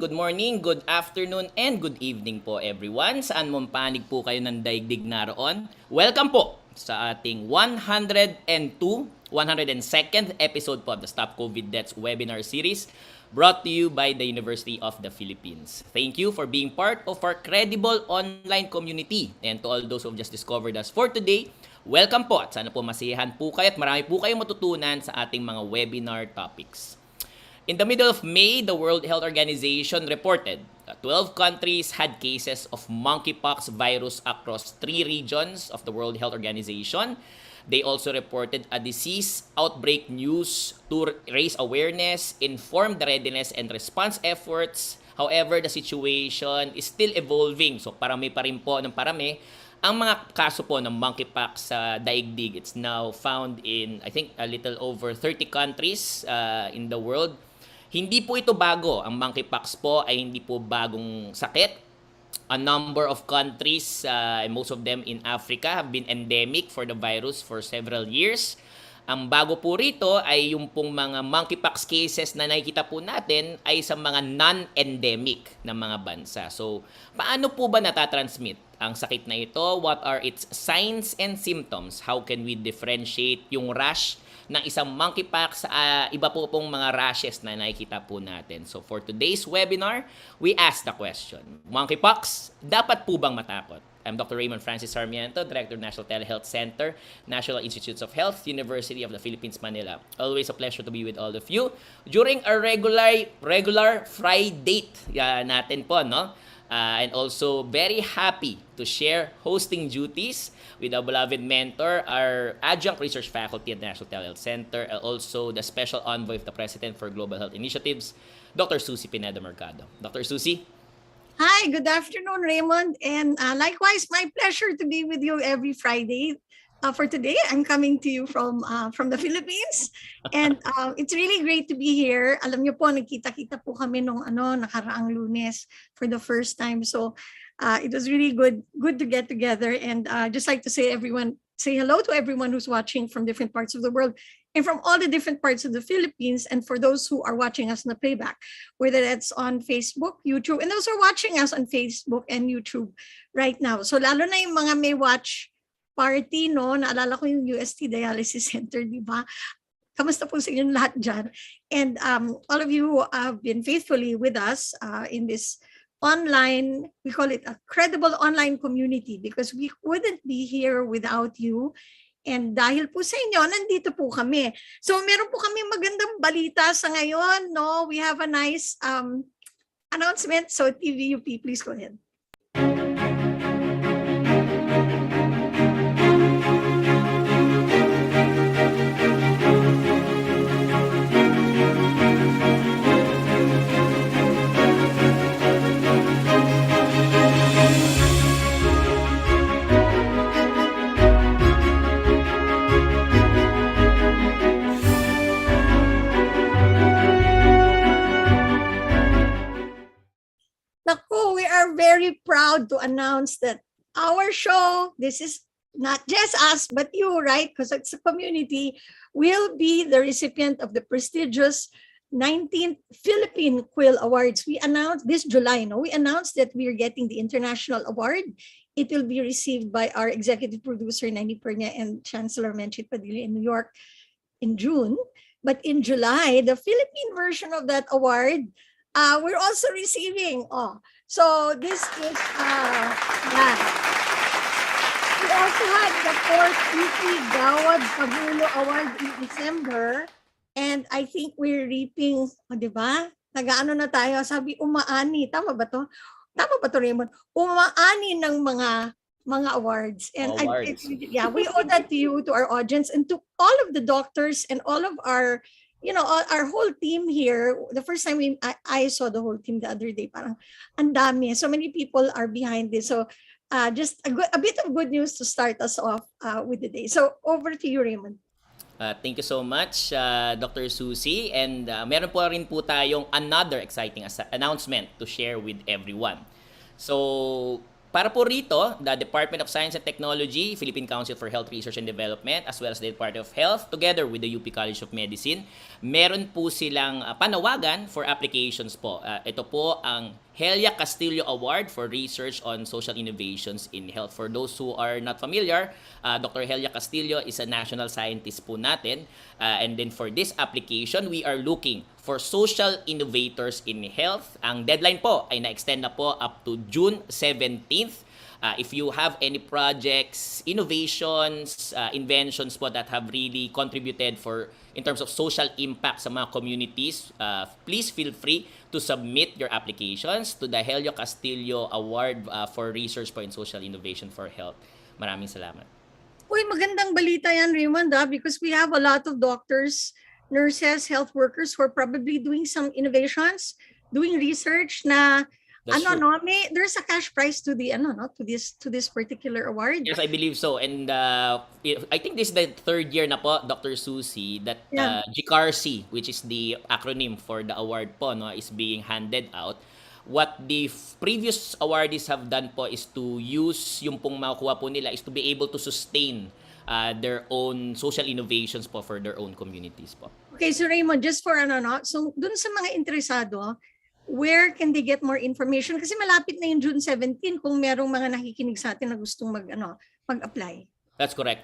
good morning, good afternoon, and good evening po everyone. Saan mong panig po kayo ng daigdig naroon? Welcome po sa ating 102nd episode po of the Stop COVID Deaths webinar series brought to you by the University of the Philippines. Thank you for being part of our credible online community. And to all those who have just discovered us for today, welcome po at sana po masiyahan po kayo at marami po kayong matutunan sa ating mga webinar topics. In the middle of May, the World Health Organization reported that 12 countries had cases of monkeypox virus across 3 regions of the World Health Organization. They also reported a disease outbreak news to raise awareness, inform the readiness and response efforts. However, the situation is still evolving. So parami pa rin po ng parami ang mga kaso po ng monkeypox sa daigdig. It's now found in, I think, a little over 30 countries in the world. Hindi po ito bago. Ang monkeypox po ay hindi po bagong sakit. A number of countries, most of them in Africa, have been endemic for the virus for several years. Ang bago po rito ay yung pong mga monkeypox cases na nakikita po natin ay sa mga non-endemic na mga bansa. So, paano po ba natatransmit ang sakit na ito? What are its signs and symptoms? How can we differentiate yung rash ng isang monkeypox sa iba po pong mga rashes na nakikita po natin? So, for today's webinar, we ask the question, monkeypox, dapat po bang matakot? I'm Dr. Raymond Francis Sarmiento, Director of National Telehealth Center, National Institutes of Health, University of the Philippines, Manila. Always a pleasure to be with all of you during our regular Friday natin po, no? And also very happy to share hosting duties with our beloved mentor, our adjunct research faculty at the National Telehealth Center, and also the special envoy of the President for Global Health Initiatives, Dr. Susie Pineda Mercado. Dr. Susie? Hi, good afternoon, Raymond. And likewise, my pleasure to be with you every Friday. For today, I'm coming to you from the Philippines. And it's really great to be here. Alam niyo po, nagkita-kita po kami nung nakaraang Lunes for the first time. So it was really good to get together. And just like to say hello to everyone who's watching from different parts of the world and from all the different parts of the Philippines, and for those who are watching us in the playback, whether that's on Facebook, YouTube, and those who are watching us on Facebook and YouTube right now. So lalo na yung mga may watch party, no? Naalala ko yung UST Dialysis Center, di ba? Kamusta po sa inyong lahat dyan? And all of you who have been faithfully with us in this online, we call it a credible online community, because we wouldn't be here without you. And dahil po sa inyo, nandito po kami. So meron po kami magandang balita sa ngayon, no? We have a nice announcement. So TVUP, please go ahead. Very proud to announce that our show, this is not just us, but you, right? Because it's a community, will be the recipient of the prestigious 19th Philippine Quill Awards. We announced this July, no? We announced that we are getting the international award. It will be received by our executive producer, Nani Pernia, and Chancellor PADILLA in New York in June. But in July, the Philippine version of that award, we're also receiving. So this is, yeah. We also had the 4th UP Gawad Pagulo Award in December. And I think we're reaping, di ba? Nag-ano na tayo, sabi umaani. Tama ba to? Tama ba to, Raymond? Umaani ng mga awards. And awards. Yeah, we owe that to you, to our audience, and to all of the doctors and all of our, our whole team here. The first time I saw the whole team the other day, parang ang dami. So many people are behind this. So just a bit of good news to start us off with the day. So over to you, Raymond. Thank you so much, Dr. Susie. And meron po rin po tayong another exciting announcement to share with everyone. So, para po rito, the Department of Science and Technology, Philippine Council for Health Research and Development, as well as the Department of Health, together with the UP College of Medicine, meron po silang panawagan for applications po. Ito po ang Helia Castillo Award for Research on Social Innovations in Health. For those who are not familiar, Dr. Helia Castillo is a national scientist po natin. And then for this application, we are looking for social innovators in health. Ang deadline po ay na-extend na po up to June 17th. If you have any projects, innovations, inventions po that have really contributed in terms of social impact sa mga communities, please feel free to submit your applications to the Helio Castillo Award for Research po in Social Innovation for Health. Maraming salamat. Uy, magandang balita yan, Raymond, because we have a lot of doctors, nurses, health workers who are probably doing some innovations, doing research na there's a cash prize to the to this particular award. Yes, I believe so. And I think this is the third year na po, Dr. Susie, that GCARC, which is the acronym for the award po, no, is being handed out. What the previous awardees have done po is to use yung pong makukuha po nila is to be able to sustain their own social innovations po for their own communities po. Okay, so Raymond, just for so dun sa mga interesado, where can they get more information? Kasi malapit na yung June 17 kung merong mga nakikinig sa atin na gustong mag-apply. That's correct.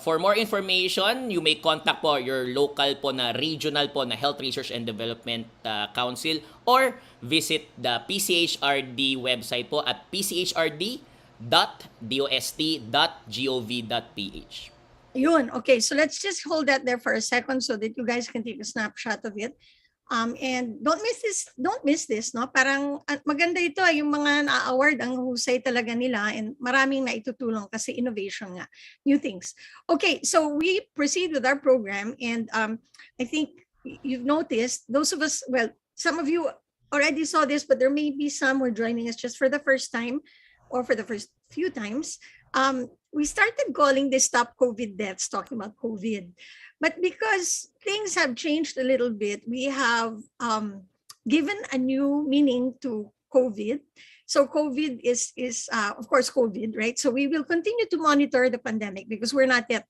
For more information, you may contact po your local po na regional po na Health Research and Development Council or visit the PCHRD website po at pchrd.dost.gov.ph. Yun. Okay, so let's just hold that there for a second so that you guys can take a snapshot of it. And don't miss this, no? Parang maganda ito, yung mga na-award, ang husay talaga nila and maraming naitutulong kasi innovation nga, new things. Okay, so we proceed with our program and I think you've noticed, those of us, well, some of you already saw this, but there may be some who are joining us just for the first time or for the first few times. We started calling this Stop COVID Deaths, talking about COVID. But because things have changed a little bit, we have given a new meaning to COVID. So COVID is of course, COVID, right? So we will continue to monitor the pandemic because we're not yet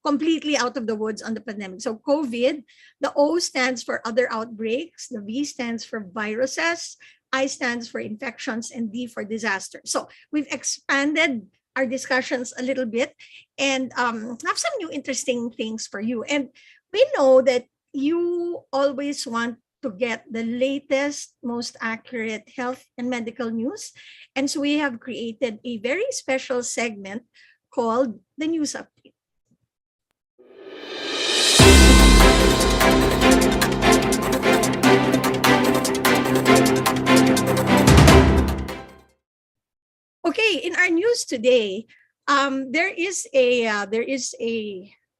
completely out of the woods on the pandemic. So COVID, the O stands for other outbreaks, the V stands for viruses, I stands for infections, and D for disaster. So we've expanded our discussions a little bit and have some new interesting things for you. And we know that you always want to get the latest, most accurate health and medical news. And so we have created a very special segment called the News Update. Okay, in our news today, there is a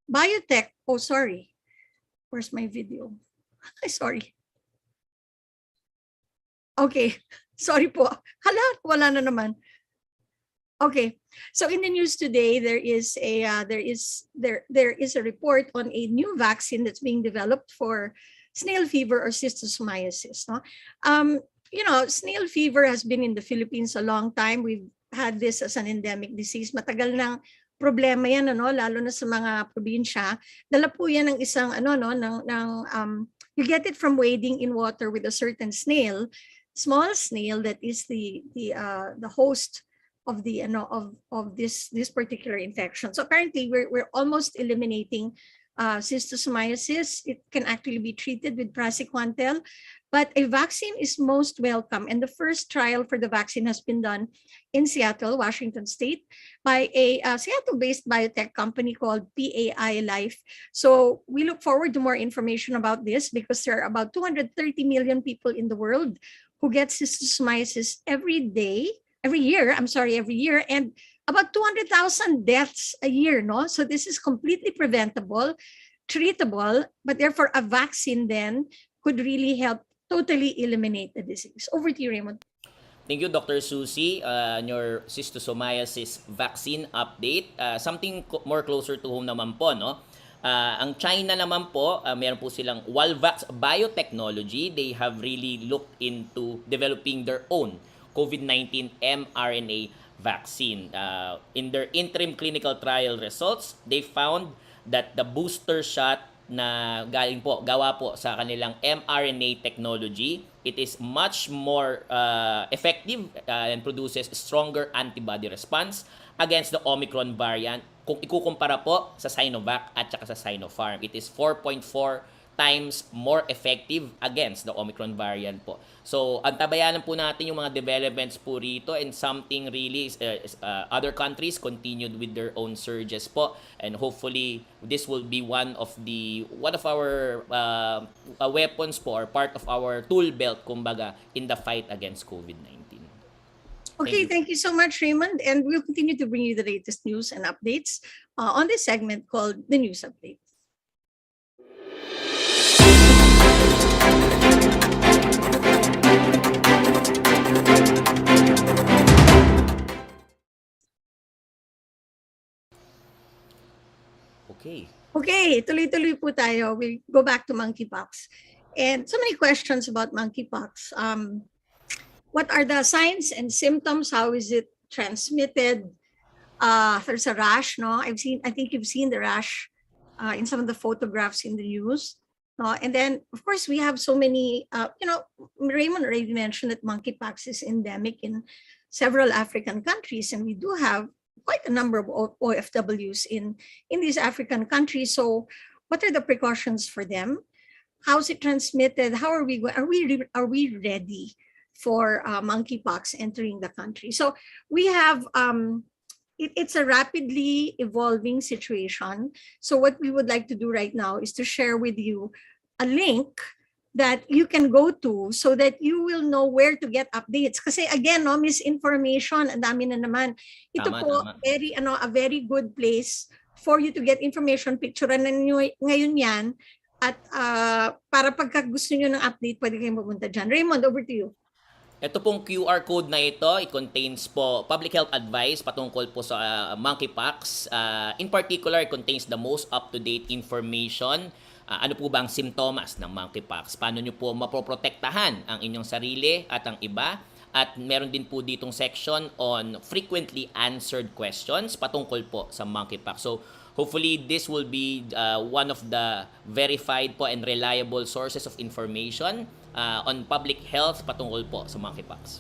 biotech. Oh, sorry. Where's my video? Sorry. Okay, sorry po. Hala, wala na naman. Okay, so in the news today, there is a report on a new vaccine that's being developed for snail fever or schistosomiasis. No? Snail fever has been in the Philippines a long time. We've had this as an endemic disease. Matagal ng problema yan, lalo na sa mga probinsya. Dala po yan ng isang you get it from wading in water with a certain snail, small snail that is the host of this particular infection. So apparently we're almost eliminating schistosomiasis. It can actually be treated with praziquantel. But a vaccine is most welcome. And the first trial for the vaccine has been done in Seattle, Washington State, by a Seattle-based biotech company called PAI Life. So we look forward to more information about this because there are about 230 million people in the world who get schistosomiasis every year, and about 200,000 deaths a year, no? So this is completely preventable, treatable, but therefore a vaccine then could really help totally eliminate the disease. Over to you, Raymond. Thank you, Dr. Susie, on your schistosomiasis vaccine update. Something more closer to home naman po, no? Ang China naman po, meron po silang Walvax Biotechnology. They have really looked into developing their own COVID-19 mRNA vaccine. In their interim clinical trial results, they found that the booster shot na gawa po sa kanilang mRNA technology, it is much more effective and produces stronger antibody response against the Omicron variant kung ikukumpara po sa Sinovac at saka sa Sinopharm. It is 4.4 times more effective against the Omicron variant po. So, antabayanan po natin yung mga developments po rito, and something really other countries continued with their own surges po, and hopefully this will be one of our weapons po, or part of our tool belt kumbaga in the fight against COVID-19. Okay, thank you so much, Raymond. And we'll continue to bring you the latest news and updates on this segment called The News Update. Okay, tuloy-tuloy po tayo. We'll go back to monkeypox. And so many questions about monkeypox. What are the signs and symptoms? How is it transmitted? There's a rash, no? I think you've seen the rash in some of the photographs in the news. No? And then, of course, we have so many, Raymond already mentioned that monkeypox is endemic in several African countries, and we do have quite a number of OFWs in these African countries. So what are the precautions for them? How's it transmitted? How are we ready for monkeypox entering the country? So we have, it's a rapidly evolving situation. So what we would like to do right now is to share with you a link that you can go to so that you will know where to get updates. Kasi again, no, misinformation, ang dami na naman. Ito po, a very good place for you to get information. Picturean na nyo ngayon yan. At para pagka gusto nyo ng update, pwede kayong pumunta dyan. Raymond, over to you. Ito pong QR code na ito, it contains po public health advice patungkol po sa monkeypox. In particular, it contains the most up-to-date information. Ano po ba ang simptomas ng monkeypox? Paano nyo po mapoprotektahan ang inyong sarili at ang iba? At meron din po ditong section on frequently answered questions patungkol po sa monkeypox. So, hopefully, this will be one of the verified po and reliable sources of information on public health patungkol po sa monkeypox.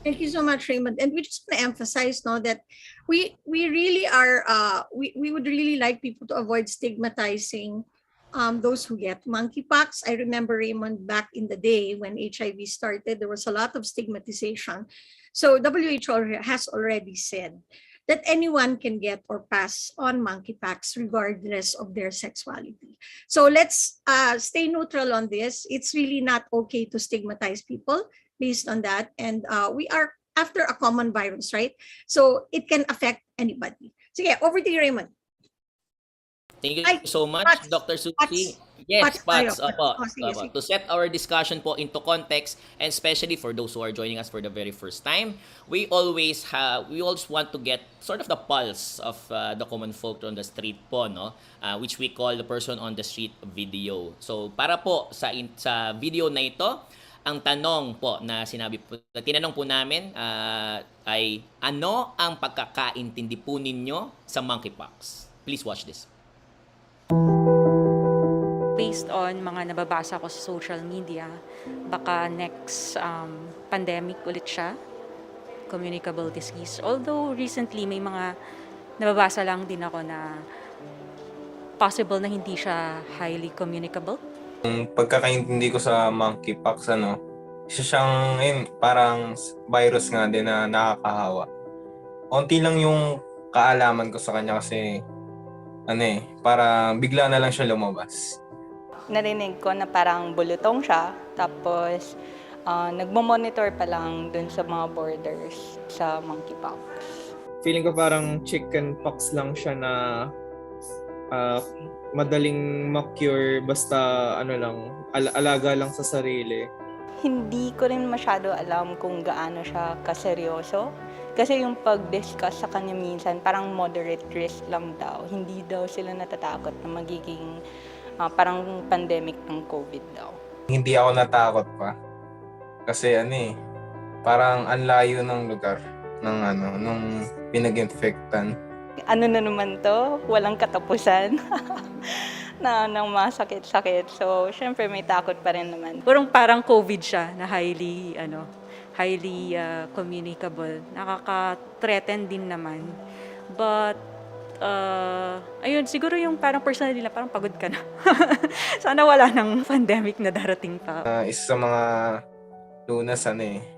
Thank you so much, Raymond. And we just want to emphasize that we really are, we would really like people to avoid stigmatizing those who get monkeypox. I remember, Raymond, back in the day when HIV started, there was a lot of stigmatization. So WHO has already said that anyone can get or pass on monkeypox regardless of their sexuality. So let's stay neutral on this. It's really not okay to stigmatize people based on that. And we are after a common virus, right? So it can affect anybody. Sige, over to you, Raymond. Thank you so much, Dr. Susie. Yes, Pats. To set our discussion po into context, and especially for those who are joining us for the very first time, we always want to get sort of the pulse of the common folk on the street po, no? Which we call the person on the street video. So para po sa video na ito, ang tanong po na tinanong po namin ay ano ang pagkakaintindi po ninyo sa monkeypox? Please watch this. Based on mga nababasa ko sa social media, baka next pandemic ulit siya, communicable disease. Although recently may mga nababasa lang din ako na possible na hindi siya highly communicable. Ang pagkakaintindi ko sa monkeypox, isa siyang parang virus nga din na nakakahawa. Onti lang yung kaalaman ko sa kanya kasi para bigla na lang siya lumabas. Narinig ko na parang bulutong siya, tapos nagmo-monitor pa lang dun sa mga borders sa monkeypox. Feeling ko parang chickenpox lang siya na madaling ma-cure basta alaga lang sa sarili. Hindi ko rin masyado alam kung gaano siya kaseryoso. Kasi yung pag-discuss sa kanya minsan, parang moderate risk lang daw. Hindi daw sila natatakot na magiging parang pandemic ng COVID daw. Hindi ako natakot pa. Kasi parang ang layo ng lugar. ng nung pinag-infectan. Ano na naman to? Walang katapusan. Nang mga sakit-sakit. So, syempre may takot pa rin naman. Parang COVID siya na highly communicable. Nakaka-threaten din naman. But, ayun, siguro yung parang personally na parang pagod ka na. Sana wala nang pandemic na darating pa. Isa sa mga lunas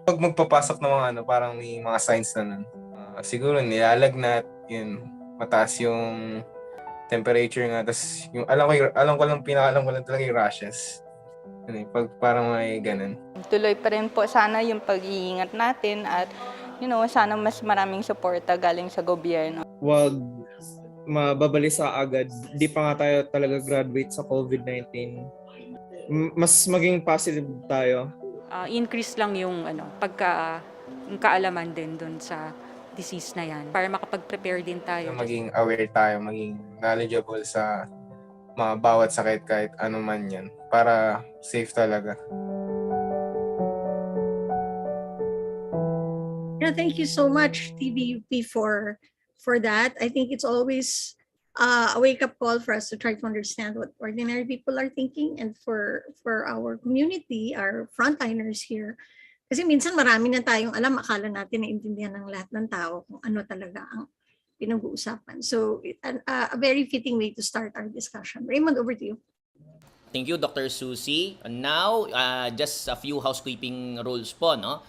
pag magpapasok ng mga parang may mga signs na nun. Siguro nilalagnat, yun, mataas yung temperature nga, tapos yung alam ko lang talaga yung rashes. Pag parang may ganun. Tuloy pa rin po sana yung pag-iingat natin at sana mas maraming suporta galing sa gobyerno. Wag mababalisa agad. Di pa nga tayo talaga graduate sa COVID-19. Mas maging positive tayo. Increase lang yung kaalaman din dun sa disease na yan para makapag-prepare din tayo. Maging aware tayo, maging knowledgeable sa mga bawat sakit kahit ano man yan para safe talaga. Yeah, thank you so much, TVUP, for that. I think it's always a wake-up call for us to try to understand what ordinary people are thinking, and for our community, our frontliners here. Kasi minsan marami na tayong alam, akala natin naintindihan ng lahat ng tao kung ano talaga ang pinag-uusapan. So, a very fitting way to start our discussion. Raymond, over to you. Thank you, Dr. Susie. Now, just a few housekeeping rules po, no?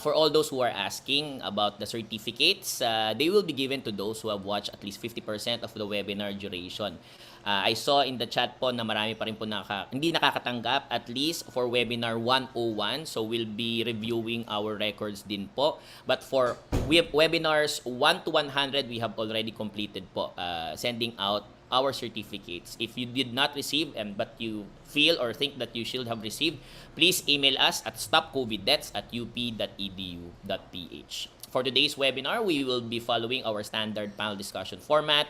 For all those who are asking about the certificates, they will be given to those who have watched at least 50% of the webinar duration. I saw in the chat po na marami pa rin po hindi nakakatanggap, at least for webinar 101. So we'll be reviewing our records din po. But for webinars 1 to 100, we have already completed po sending out our certificates. If you did not receive but you feel or think that you should have received, please email us at stopcoviddebts@up.edu.ph. For today's webinar, we will be following our standard panel discussion format.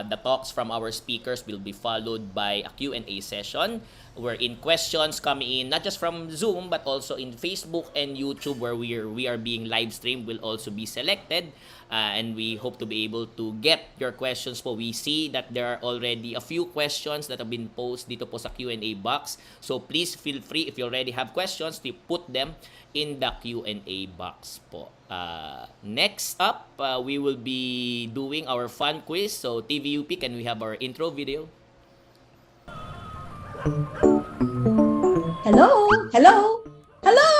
The talks from our speakers will be followed by a Q&A session wherein questions come in not just from Zoom but also in Facebook and YouTube, where we are being live streamed, will also be selected, and we hope to be able to get your questions po. We see that there are already a few questions that have been posted dito po sa Q&A box, so please feel free, if you already have questions, to put them in the Q&A box po. Next up, we will be doing our fun quiz. So TVUP, can we have our intro video? Hello? Hello? Hello?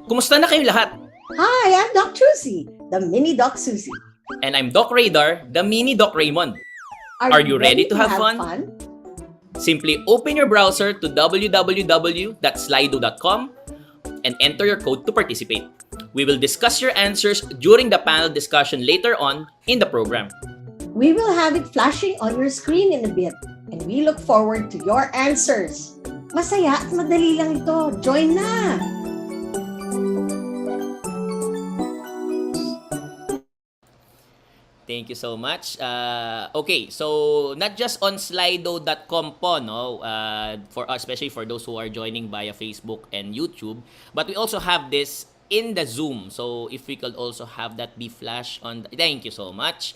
Kumusta na kayo lahat? Hi, I'm Doc Susie, the mini Doc Susie. And I'm Doc Radar, the mini Doc Raymond. Are you ready to have fun? Simply open your browser to www.slido.com and enter your code to participate. We will discuss your answers during the panel discussion later on in the program. We will have it flashing on your screen in a bit, and we look forward to your answers. Masaya at madali lang ito. Join na! Thank you so much. Okay, so not just on slido.com po, no, especially for those who are joining via Facebook and YouTube, but we also have this in the Zoom. So if we could also have that be flashed on thank you so much.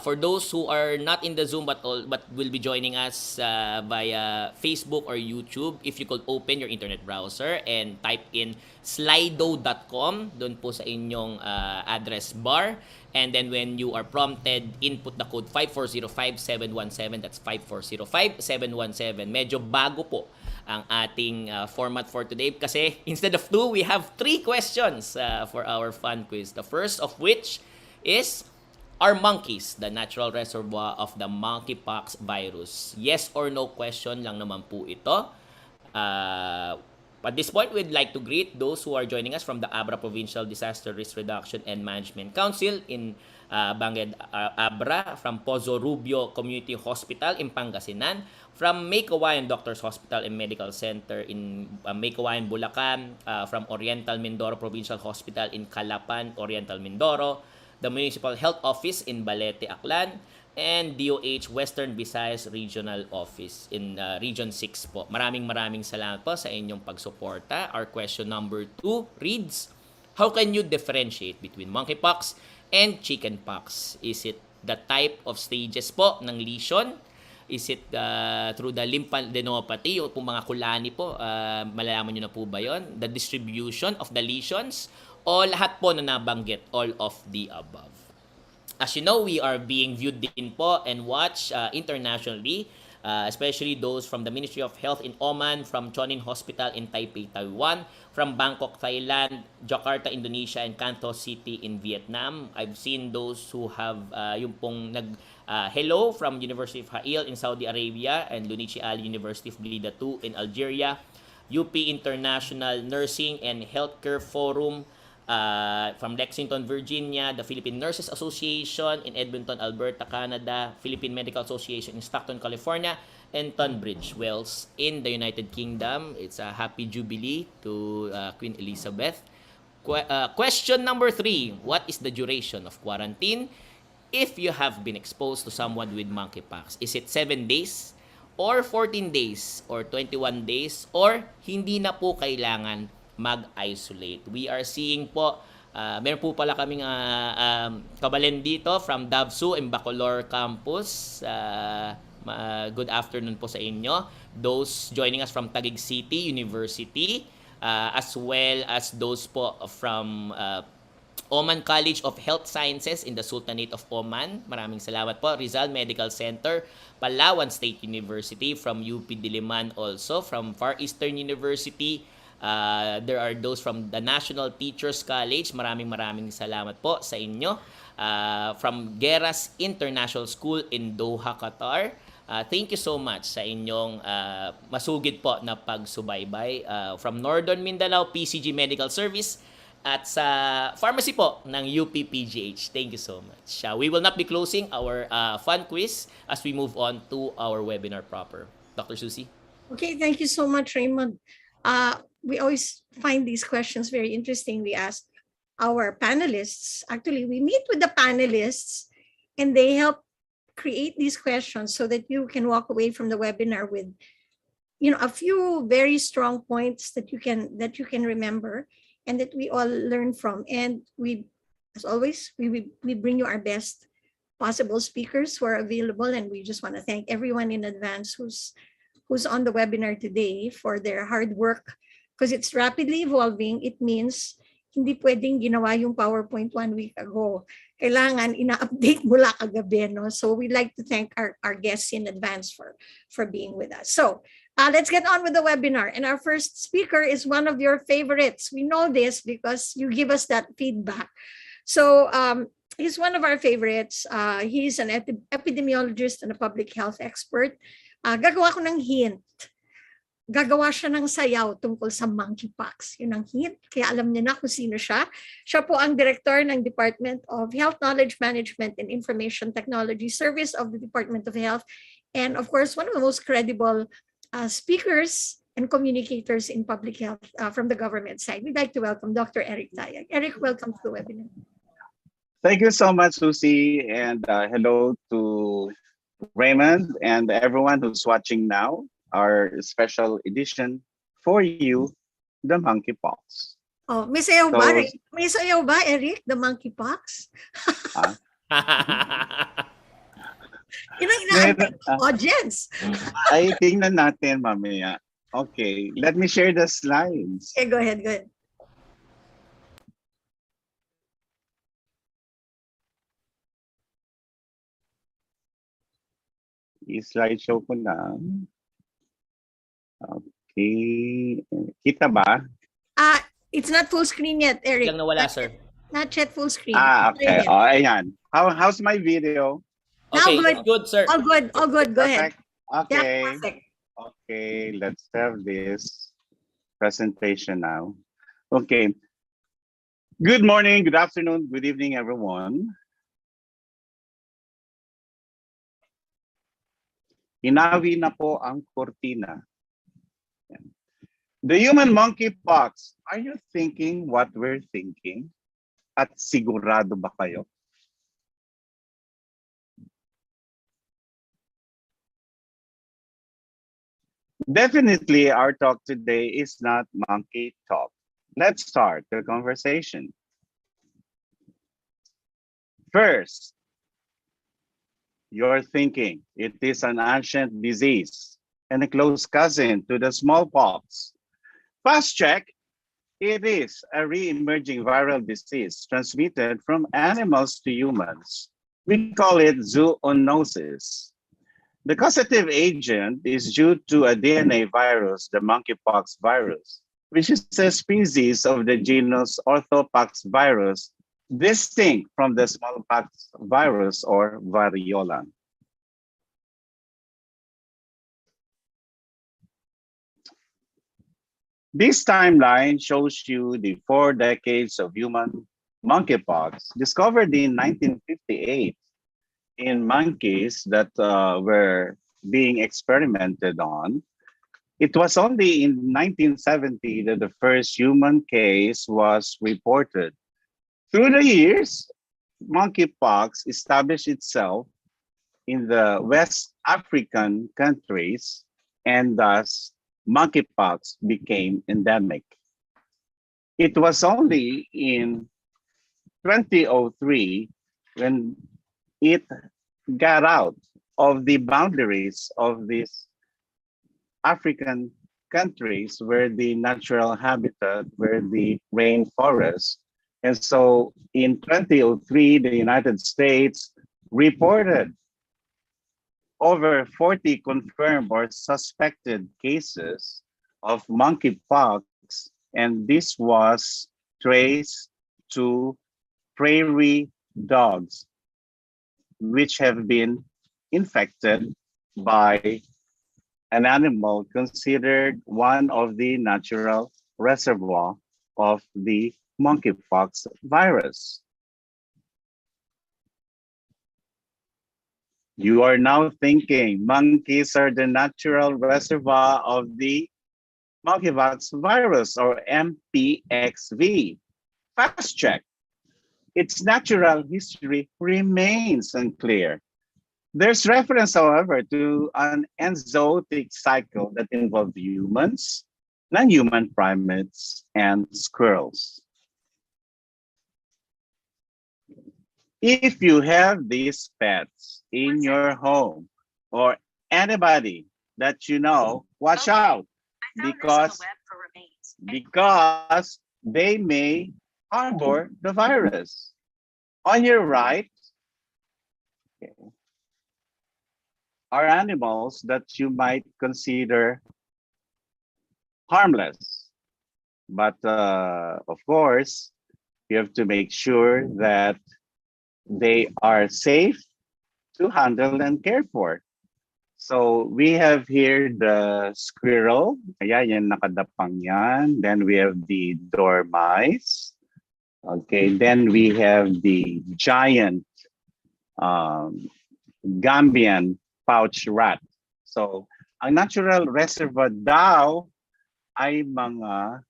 For those who are not in the Zoom but will be joining us via Facebook or YouTube, if you could open your internet browser and type in slido.com doon po sa inyong address bar, and then when you are prompted, input the code 5405717. That's 5405717. Medyo bago po ang ating format for today kasi instead of 2, we have 3 questions for our fun quiz. The first of which is, are monkeys the natural reservoir of the monkeypox virus? Yes or no question lang naman po ito. At this point, we'd like to greet those who are joining us from the Abra Provincial Disaster Risk Reduction and Management Council in Banged Abra, from Pozo Rubio Community Hospital in Pangasinan, from May Kawayan Doctors Hospital and Medical Center in May Kawayan, Bulacan, from Oriental Mindoro Provincial Hospital in Calapan, Oriental Mindoro, the Municipal Health Office in Balete, Aklan, and DOH Western Visayas Regional Office in Region 6 po. Maraming salamat po sa inyong pagsuporta. Our question number 2 reads, How can you differentiate between monkeypox and chickenpox? Is it the type of stages po ng lesion? Is it through the lymphadenopathy o kung mga kulani po, malalaman nyo na po ba yon? The distribution of the lesions? O lahat po na nabanggit, all of the above? As you know, we are being viewed din po and watched internationally, especially those from the Ministry of Health in Oman, from Chonin Hospital in Taipei, Taiwan, from Bangkok, Thailand, Jakarta, Indonesia, and Canton City in Vietnam. I've seen those who have yung pong hello from University of Hail in Saudi Arabia and Lunichi Ali University of Blida II in Algeria, UP International Nursing and Healthcare Forum from Lexington, Virginia, the Philippine Nurses Association in Edmonton, Alberta, Canada, Philippine Medical Association in Stockton, California, and Tunbridge Wells in the United Kingdom. It's a happy jubilee to Queen Elizabeth. Question number 3. What is the duration of quarantine if you have been exposed to someone with monkeypox? Is it 7 days, or 14 days, or 21 days, or hindi na po kailangan mag-isolate? We are seeing po, meron po pala kaming kabalin dito from Davsu in Bacolor Campus. Good afternoon po sa inyo. Those joining us from Taguig City University, as well as those po from Oman College of Health Sciences in the Sultanate of Oman. Maraming salamat po. Rizal Medical Center, Palawan State University, from UP Diliman also, from Far Eastern University. There are those from the National Teachers College. Maraming salamat po sa inyo. From Geras International School in Doha, Qatar. Thank you so much sa inyong masugid po na pagsubaybay. From Northern Mindanao, PCG Medical Service, at sa pharmacy po ng UP-PGH. Thank you so much. We will not be closing our fun quiz as we move on to our webinar proper. Dr. Susie? Okay, thank you so much, Raymond. We always find these questions very interesting. We ask our panelists. Actually, we meet with the panelists and they help create these questions so that you can walk away from the webinar with, a few very strong points that you can remember and that we all learn from. And we, as always, we bring you our best possible speakers who are available, and we just want to thank everyone in advance who's on the webinar today for their hard work. Because it's rapidly evolving, it means hindi pwedeng ginawa yung PowerPoint 1 week ago. Kailangan ina-update mula kagabi, no? So we'd like to thank our guests in advance for being with us. So let's get on with the webinar. And our first speaker is one of your favorites. We know this because you give us that feedback. So he's one of our favorites. He's an epidemiologist and a public health expert. Gagawa ko ng hint. Gagawa siya ng sayaw tungkol sa monkeypox. Yun ang hint. Kaya alam niyo na kung sino siya. Siya po ang director ng Department of Health Knowledge Management and Information Technology Service of the Department of Health. And of course, one of the most credible speakers and communicators in public health from the government side. We'd like to welcome Dr. Eric Tayag. Eric, welcome to the webinar. Thank you so much, Susie, and hello to Raymond and everyone who's watching now. Our special edition for you, the monkeypox. Oh, may sayaw ba? May sayaw ba, Eric, the monkeypox? Yun ang inaantay ng audience. Ay, tingnan natin mamaya. Okay, let me share the slides. Okay, go ahead. I-slideshow ko na. Okay. Kita ba? It's not full screen yet, Eric. Lang nawala, sir. Not yet full screen. Okay. Oh, ayan. How's my video? Okay, now good, sir. All good. Go ahead. Okay. Yeah, perfect. Okay, let's have this presentation now. Okay. Good morning, good afternoon, good evening, everyone. Hinawi na po ang kortina. The human monkeypox. Are you thinking what we're thinking? At sigurado ba kayo? Definitely, our talk today is not monkey talk. Let's start the conversation. First, you're thinking it is an ancient disease and a close cousin to the smallpox. Fast check, it is a re-emerging viral disease transmitted from animals to humans. We call it zoonosis. The causative agent is due to a DNA virus, the monkeypox virus, which is a species of the genus Orthopox virus, distinct from the smallpox virus or variola. This timeline shows you the 4 decades of human monkeypox discovered in 1958 in monkeys that were being experimented on. It was only in 1970 that the first human case was reported. Through the years, monkeypox established itself in the West African countries, and thus monkeypox became endemic. It was only in 2003 when it got out of the boundaries of these African countries where the natural habitat were the rainforest. And so in 2003, the United States reported over 40 confirmed or suspected cases of monkeypox, and this was traced to prairie dogs, which have been infected by an animal considered one of the natural reservoir of the monkeypox virus. You are now thinking monkeys are the natural reservoir of the monkeypox virus or MPXV. Fast check. Its natural history remains unclear. There's reference, however, to an enzootic cycle that involved humans, non-human primates, and squirrels. If you have these pets in your home or anybody that you know, watch out because they may harbor the virus. On your right are animals that you might consider harmless. But of course, you have to make sure that they are safe to handle and care for. So we have here the squirrel. Ayan, yan nakadapang yan. Then we have the dormice. Okay, then we have the giant Gambian pouch rat. So ang natural reservoir daw ay mga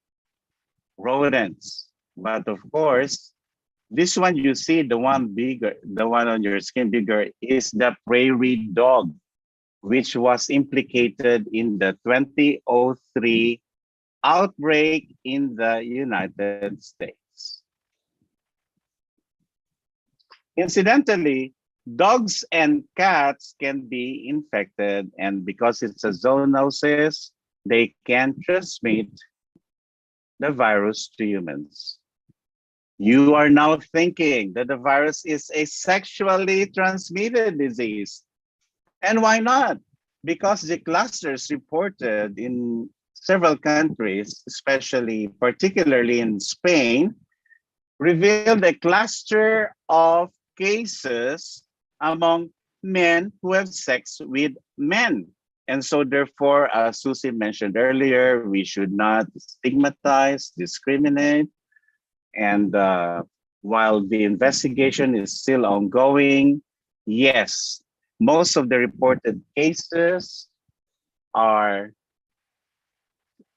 rodents. But of course, this one you see, the one bigger, the one on your screen bigger, is the prairie dog, which was implicated in the 2003 outbreak in the United States. Incidentally, dogs and cats can be infected, and because it's a zoonosis, they can transmit the virus to humans. You are now thinking that the virus is a sexually transmitted disease. And why not? Because the clusters reported in several countries, particularly in Spain, revealed a cluster of cases among men who have sex with men. And so therefore, as Susie mentioned earlier, we should not stigmatize, discriminate. And while the investigation is still ongoing, yes, most of the reported cases are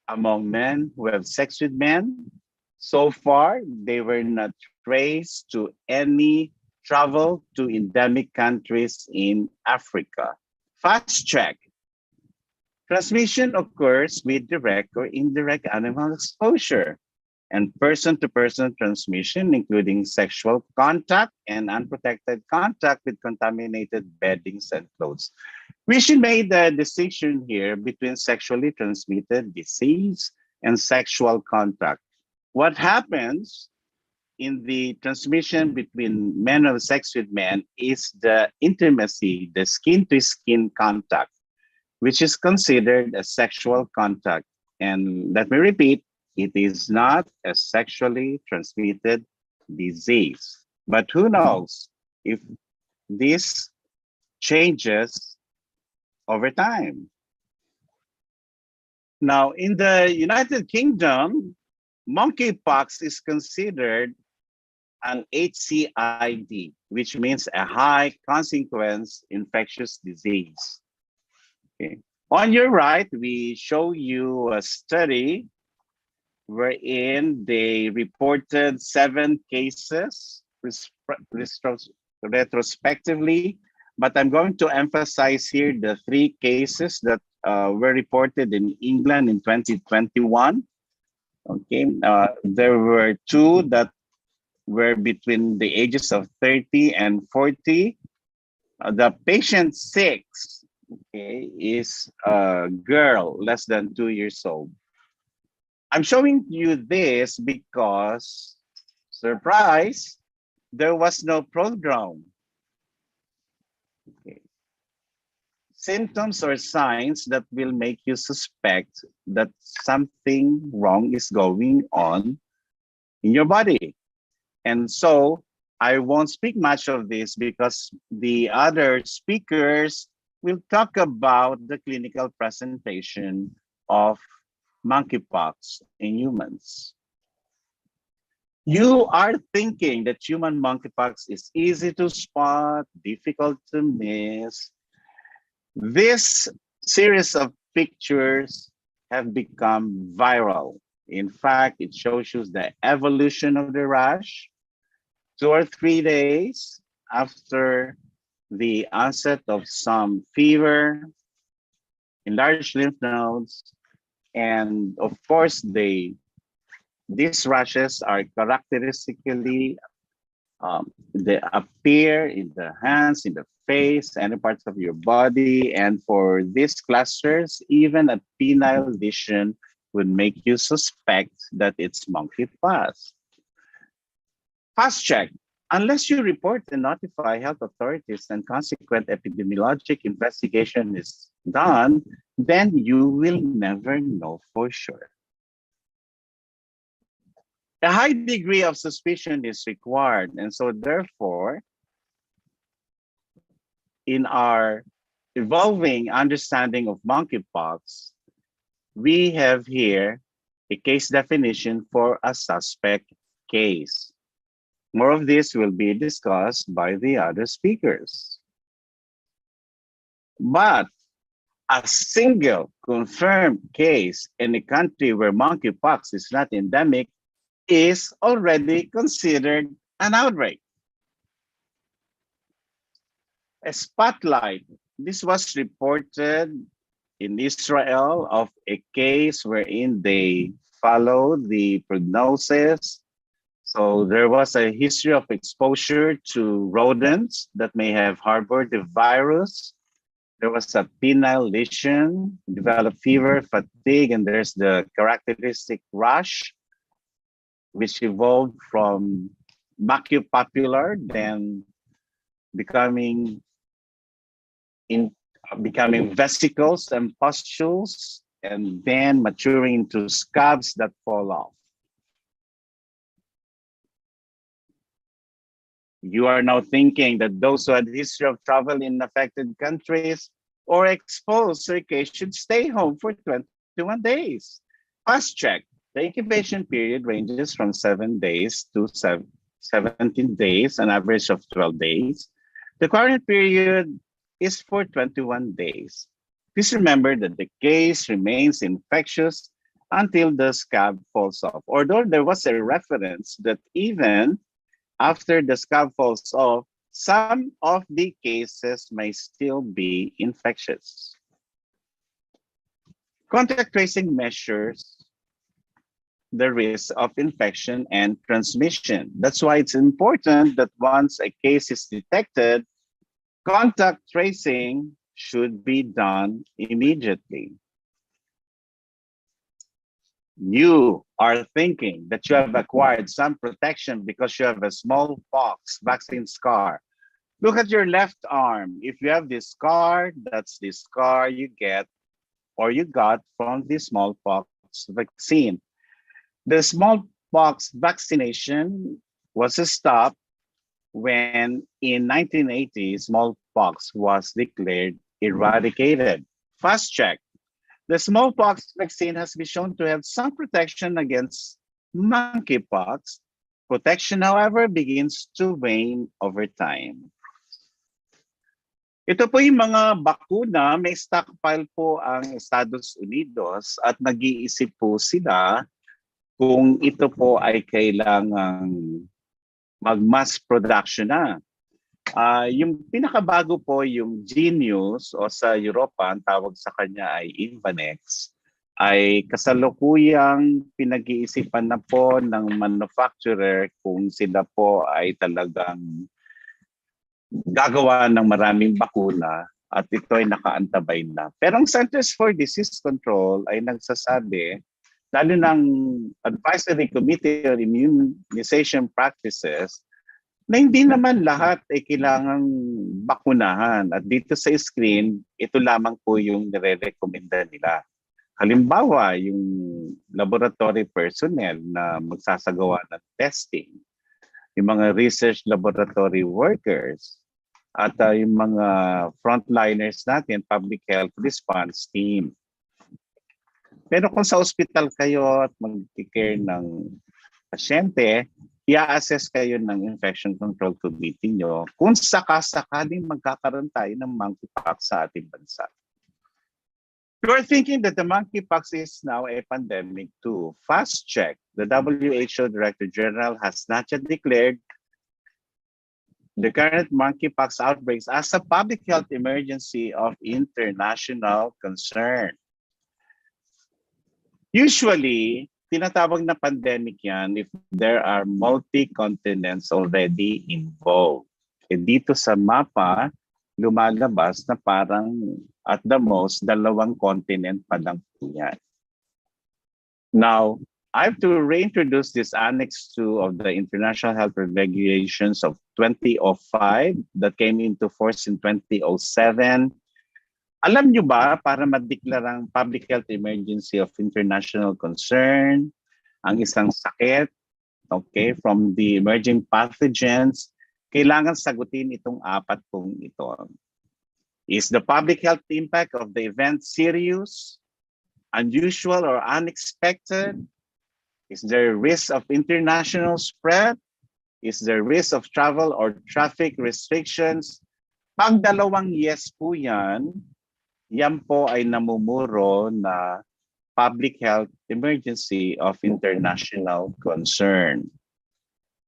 among men who have sex with men. So far, they were not traced to any travel to endemic countries in Africa. Fast check. Transmission occurs with direct or indirect animal exposure. and person-to-person transmission, including sexual contact and unprotected contact with contaminated beddings and clothes. We should make the distinction here between sexually transmitted disease and sexual contact. What happens in the transmission between men of sex with men is the intimacy, the skin-to-skin contact, which is considered a sexual contact. And let me repeat, it is not a sexually transmitted disease. But who knows if this changes over time. Now, in the United Kingdom, monkeypox is considered an HCID, which means a high consequence infectious disease. Okay. On your right, we show you a study wherein they reported 7 cases retrospectively, but I'm going to emphasize here the 3 cases that were reported in England in 2021. Okay, there were 2 that were between the ages of 30 and 40. The patient 6, okay, is a girl less than 2 years old. I'm showing you this because, surprise, there was no prodrome. Okay. Symptoms or signs that will make you suspect that something wrong is going on in your body. And so I won't speak much of this because the other speakers will talk about the clinical presentation of monkeypox in humans. You are thinking that human monkeypox is easy to spot, difficult to miss. This series of pictures have become viral. In fact, it shows you the evolution of the rash 2 or 3 days after the onset of some fever, enlarged lymph nodes, and of course, these rashes are characteristically, they appear in the hands, in the face, any parts of your body. And for these clusters, even a penile lesion would make you suspect that it's monkeypox. Fast check. Unless you report and notify health authorities and consequent epidemiologic investigation is done, then you will never know for sure. A high degree of suspicion is required, and so therefore, in our evolving understanding of monkeypox, we have here a case definition for a suspect case. More of this will be discussed by the other speakers. But a single confirmed case in a country where monkeypox is not endemic is already considered an outbreak. A spotlight. This was reported in Israel of a case wherein they followed the prognosis. So there was a history of exposure to rodents that may have harbored the virus. There was a penile lesion, developed fever, fatigue, and there's the characteristic rash, which evolved from maculopapular, then becoming vesicles and pustules, and then maturing into scabs that fall off. You are now thinking that those who had history of travel in affected countries or exposed case should stay home for 21 days. Fast check. The incubation period ranges from 7 days to 17 days, an average of 12 days. The quarantine period is for 21 days. Please remember that the case remains infectious until the scab falls off. Although there was a reference that even after the scab falls off, some of the cases may still be infectious. Contact tracing measures the risk of infection and transmission. That's why it's important that once a case is detected, contact tracing should be done immediately. You are thinking that you have acquired some protection because you have a smallpox vaccine scar. Look at your left arm. If you have this scar, that's the scar you get or you got from the smallpox vaccine. The smallpox vaccination was stopped when in 1980 smallpox was declared eradicated. Fast check. The smallpox vaccine has been shown to have some protection against monkeypox. Protection, however, begins to wane over time. Ito po yung mga bakuna, may stockpile po ang Estados Unidos at nag-iisip po sila kung ito po ay kailangang mag-mass production na. Yung pinakabago po yung Genius o sa Europa, ang tawag sa kanya ay Invanex, ay kasalukuyang pinag-iisipan na po ng manufacturer kung sila po ay talagang gagawa ng maraming bakuna at ito ay nakaantabay na. Pero ang Centers for Disease Control ay nagsasabi, lalo ng Advisory Committee on Immunization Practices, na hindi naman lahat ay kailangang bakunahan. At dito sa screen, ito lamang po yung nire-recommenda nila. Halimbawa, yung laboratory personnel na magsasagawa ng testing, yung mga research laboratory workers, at yung mga frontliners natin, public health response team. Pero kung sa ospital kayo at mag-care ng pasyente, i-assess kayo ng infection control committee nyo kung sakasakaling magkakaroon tayo ng monkeypox sa ating bansa. You are thinking that the monkeypox is now a pandemic too. Fast check. The WHO Director General has not yet declared the current monkeypox outbreaks as a public health emergency of international concern. Usually, tinatawag na pandemic yan if there are multi-continents already involved. E dito sa mapa, lumalabas na parang at the most, 2 continent pa lang po yan. Now, I have to reintroduce this Annex 2 of the International Health Regulations of 2005 that came into force in 2007. Alam nyo ba, para madeklarang public health emergency of international concern, ang isang sakit, okay, from the emerging pathogens, kailangan sagutin itong 4 pong ito. Is the public health impact of the event serious, unusual, or unexpected? Is there risk of international spread? Is there risk of travel or traffic restrictions? Pag 2 yes po yan po ay namumuro na public health emergency of international concern.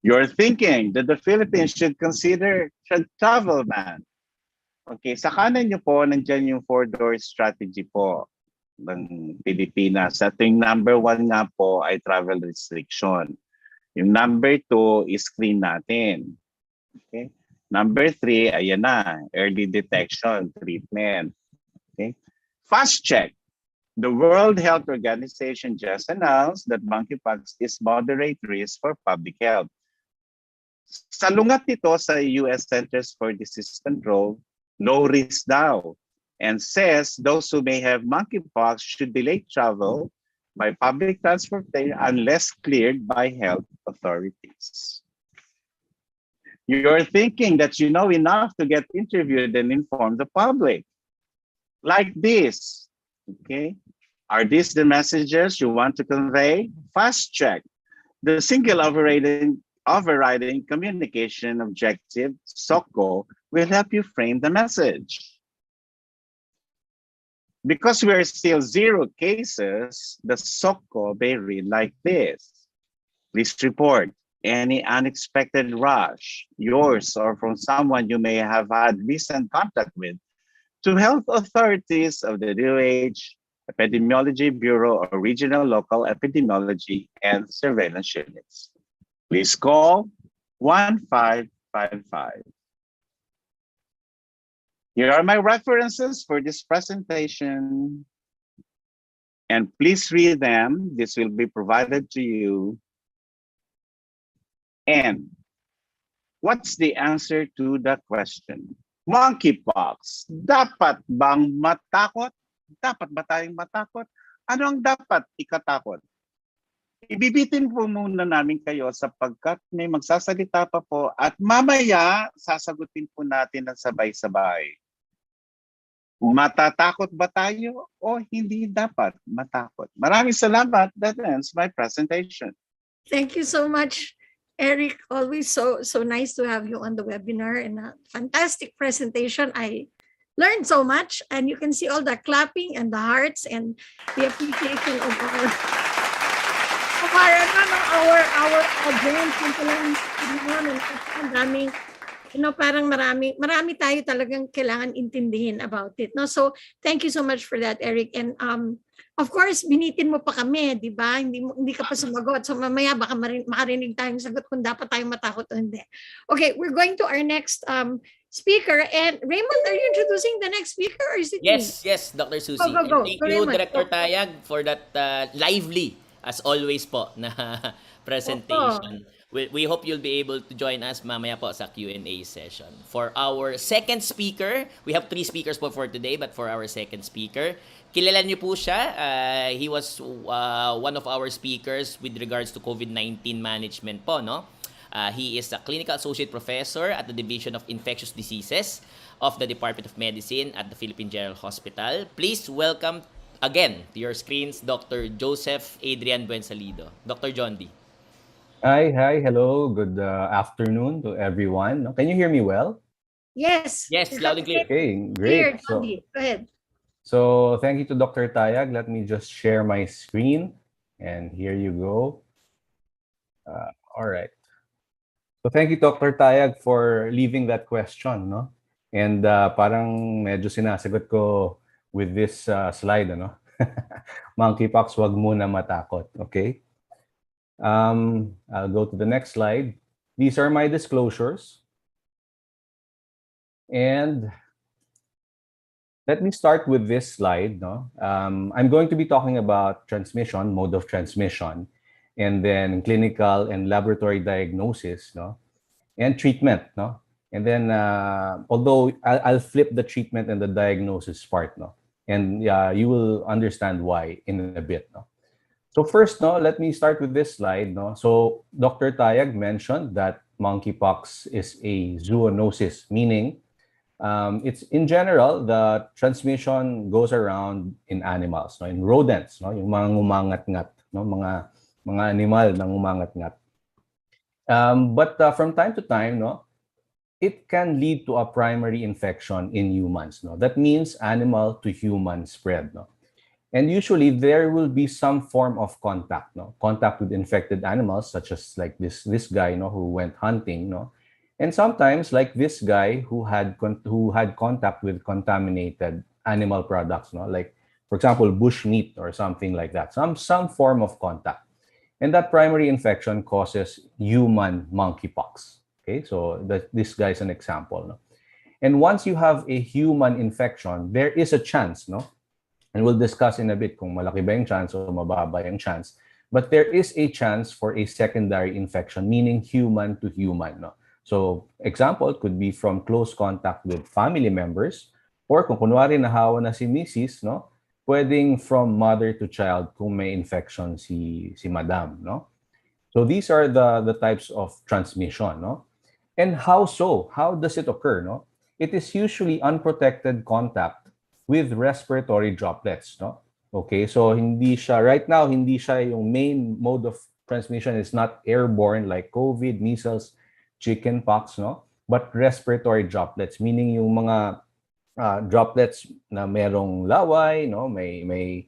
You're thinking that the Philippines should consider travel ban. Okay, sa kanan nyo po, nandiyan yung 4-door strategy po ng Pilipinas. At yung number 1 nga po ay travel restriction. Yung number 2 is screen natin. Okay? Number 3, ayan na, early detection, treatment. Okay? Fast check. The World Health Organization just announced that monkeypox is moderate risk for public health. Salungat nito sa US Centers for Disease Control, low risk daw, and says those who may have monkeypox should delay travel by public transportation unless cleared by health authorities. You're thinking that you know enough to get interviewed and inform the public. Like this, okay? Are these the messages you want to convey? Fast check. The single overriding communication objective, SOCO, will help you frame the message. Because we are still 0 cases, the SOCO may read like this. Please report any unexpected rush, yours or from someone you may have had recent contact with, to health authorities of the DOH, Epidemiology Bureau or Regional Local Epidemiology and Surveillance Units. Please call 1555. Here are my references for this presentation. And please read them. This will be provided to you. And what's the answer to the question? Monkeypox, dapat bang matakot? Dapat ba tayong matakot? Ano ang dapat ikatakot? Ibibitin po muna namin kayo sapagkat may magsasalita pa po at mamaya sasagutin po natin ng sabay-sabay. Matatakot ba tayo o hindi dapat matakot? Maraming salamat. That ends my presentation. Thank you so much, Eric. Always so nice to have you on the webinar and a fantastic presentation. I learned so much, and you can see all the clapping and the hearts and the appreciation of our audience. Ang daming, parang marami tayo talagang kailangan intindihin about it. No, so thank you so much for that, Eric. And of course, binitin mo pa kami, di ba? Hindi ka pa sumagot. So mamaya baka makarinig tayong sagot kung dapat tayong matakot o hindi. Okay, we're going to our next speaker. And Raymond, are you introducing the next speaker or is it me? Yes, Dr. Susie. Go. And thank you, Raymond. Director Tayag, for that lively, as always po, na presentation. We hope you'll be able to join us mamaya po sa Q&A session. For our second speaker, we have 3 speakers po for today, but for our second speaker, kilala niyo po siya. He was one of our speakers with regards to COVID-19 management po, no? He is a clinical associate professor at the Division of Infectious Diseases of the Department of Medicine at the Philippine General Hospital. Please welcome again to your screens, Dr. Joseph Adrian Buensalido. Dr. John D. Hi, hello. Good afternoon to everyone. Can you hear me well? Yes. Yes, loud and clear. Okay, Here, great. Johnny. Go ahead. So thank you to Dr. Tayag. Let me just share my screen. And here you go. All right. So thank you, Dr. Tayag, for leaving that question. No? And parang medyo sinasagot ko with this slide. Ano? Monkeypox, wag muna matakot. Okay? I'll go to the next slide. These are my disclosures. And let me start with this slide. No? I'm going to be talking about transmission, mode of transmission, and then clinical and laboratory diagnosis, no? And treatment. No? And then, although I'll flip the treatment and the diagnosis part. No? And you will understand why in a bit. No? So first, no, let me start with this slide. No? So Dr. Tayag mentioned that monkeypox is a zoonosis, meaning it's in general, the transmission goes around in animals, no? In rodents, no? Yung mga ngumangat-ngat, no? Mga animal na ngumangat-ngat. But from time to time, no, it can lead to a primary infection in humans. No? That means animal to human spread. No? And usually there will be some form of contact, no? Contact with infected animals, such as like this guy, no, who went hunting, no, and sometimes like this guy who had contact with contaminated animal products, no, like for example bush meat or something like that, some form of contact, and that primary infection causes human monkeypox. Okay, so this guy is an example, no, and once you have a human infection, there is a chance, no. And we'll discuss in a bit kung malaki ba yung chance o mababa yung chance. But there is a chance for a secondary infection, meaning human to human. No? So, example could be from close contact with family members, or kung kunwari nahawa na si Mrs., no? Pwedeng from mother to child kung may infection si madam. No? So, these are the types of transmission. No? And how so? How does it occur? No? It is usually unprotected contact with respiratory droplets, no? Okay, so right now, hindi siya yung main mode of transmission is not airborne like COVID, measles, chickenpox, no? But respiratory droplets, meaning yung mga droplets na merong laway, no? May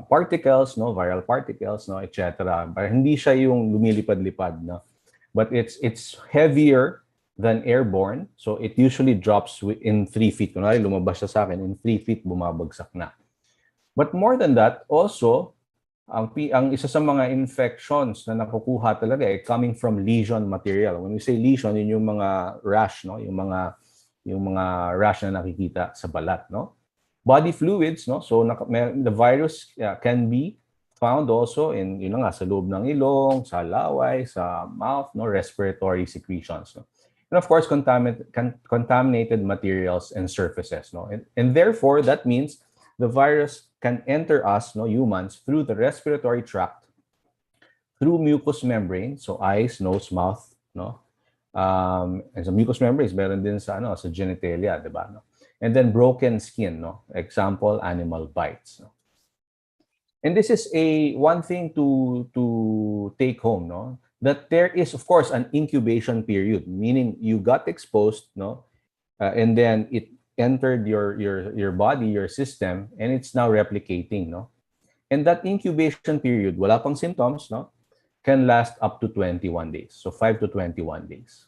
particles, no? Viral particles, no? Etc. But hindi siya yung lumilipad-lipad, no? But it's heavier than airborne. So it usually drops in 3 feet. Kunwari, lumabas siya sa akin, in 3 feet, bumabagsak na. But more than that, also, ang isa sa mga infections na nakukuha talaga coming from lesion material. When we say lesion, yun yung mga rash, no? Yung mga rash na nakikita sa balat, no? Body fluids, no? So the virus can be found also in sa loob ng ilong, sa laway, sa mouth, no? Respiratory secretions, no? And of course, contaminated materials and surfaces, no? And therefore, that means the virus can enter us, no, humans, through the respiratory tract, through mucous membrane, so eyes, nose, mouth, no. And so mucous membranes, meron din sa genitalia, di ba? No? And then broken skin, no. Example, animal bites. No? And this is one thing to take home, no. That there is, of course, an incubation period, meaning you got exposed, no, and then it entered your body, your system, and it's now replicating, no? And that incubation period, wala pang symptoms, no? Can last up to 21 days. So 5 to 21 days.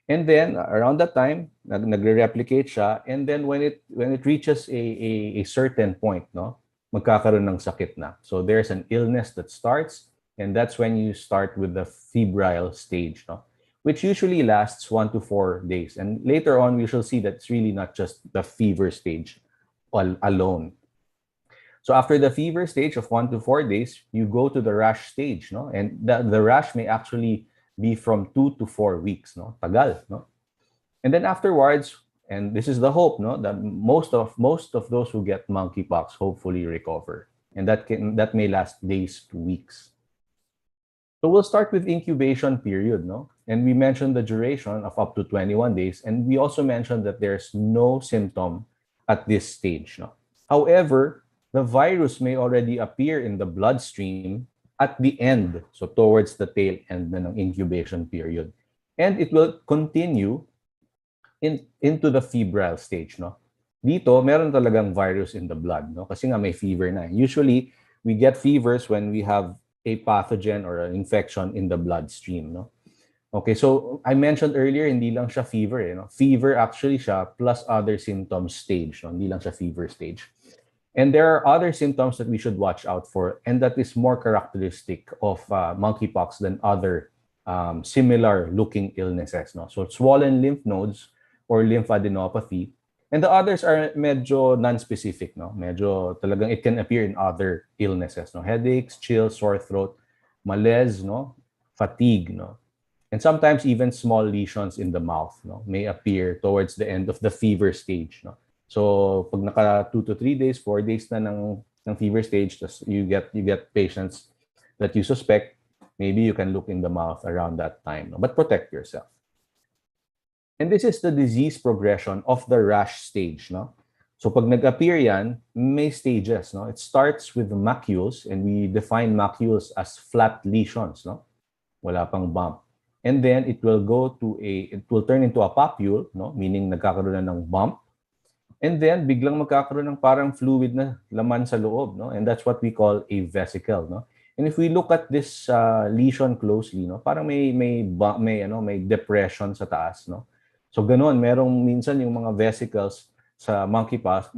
And then around that time, nagre-replicate siya, and then when it reaches a certain point, no? Magkakaroon ng sakit na. So there's an illness that starts, and that's when you start with the febrile stage, no? Which usually lasts 1 to 4 days. And later on, we shall see that it's really not just the fever stage alone. So after the fever stage of 1 to 4 days, you go to the rash stage, no? And the rash may actually be from 2 to 4 weeks, no? Tagal, no? And then afterwards, and this is the hope, no? That most of those who get monkeypox hopefully recover. And that may last days to weeks. So we'll start with incubation period, no? And we mentioned the duration of up to 21 days. And we also mentioned that there's no symptom at this stage, no? However, the virus may already appear in the bloodstream at the end, so towards the tail end ng incubation period. And it will continue into the febrile stage, no? Dito, meron talagang virus in the blood, no? Kasi nga may fever na. Usually, we get fevers when we have a pathogen or an infection in the bloodstream, no? Okay, so I mentioned earlier, hindi lang siya fever, no? Fever actually siya plus other symptoms stage, no? Hindi lang siya fever stage. And there are other symptoms that we should watch out for, and that is more characteristic of monkeypox than other similar-looking illnesses, no? So swollen lymph nodes or lymphadenopathy. And the others are medyo non-specific, no? Medyo talagang it can appear in other illnesses, no? Headaches, chills, sore throat, malaise, no? Fatigue, no? And sometimes even small lesions in the mouth, no? May appear towards the end of the fever stage, no? So pag naka 2 to 3 days, 4 days na ng fever stage, you get patients that you suspect, maybe you can look in the mouth around that time, no? But protect yourself. And this is the disease progression of the rash stage, no? So pag nag-appear yan, may stages, no? It starts with macules, and we define macules as flat lesions, no? Wala pang bump. And then it will turn into a papule, no? Meaning nagkakaroon na ng bump. And then biglang magkakaroon ng parang fluid na laman sa loob, no? And that's what we call a vesicle, no? And if we look at this lesion closely, no? Parang may depression sa taas, no? So ganoon, merong minsan yung mga vesicles sa monkeypox,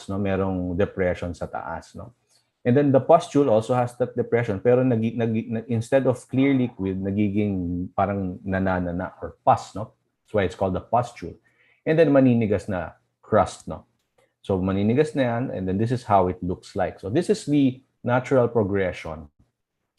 no, merong depression sa taas, no. And then the pustule also has that depression, pero instead of clear liquid, nagiging parang nananana or pus, no. That's why it's called the pustule. And then maninigas na crust, no. So maninigas na yan, and then this is how it looks like. So this is the natural progression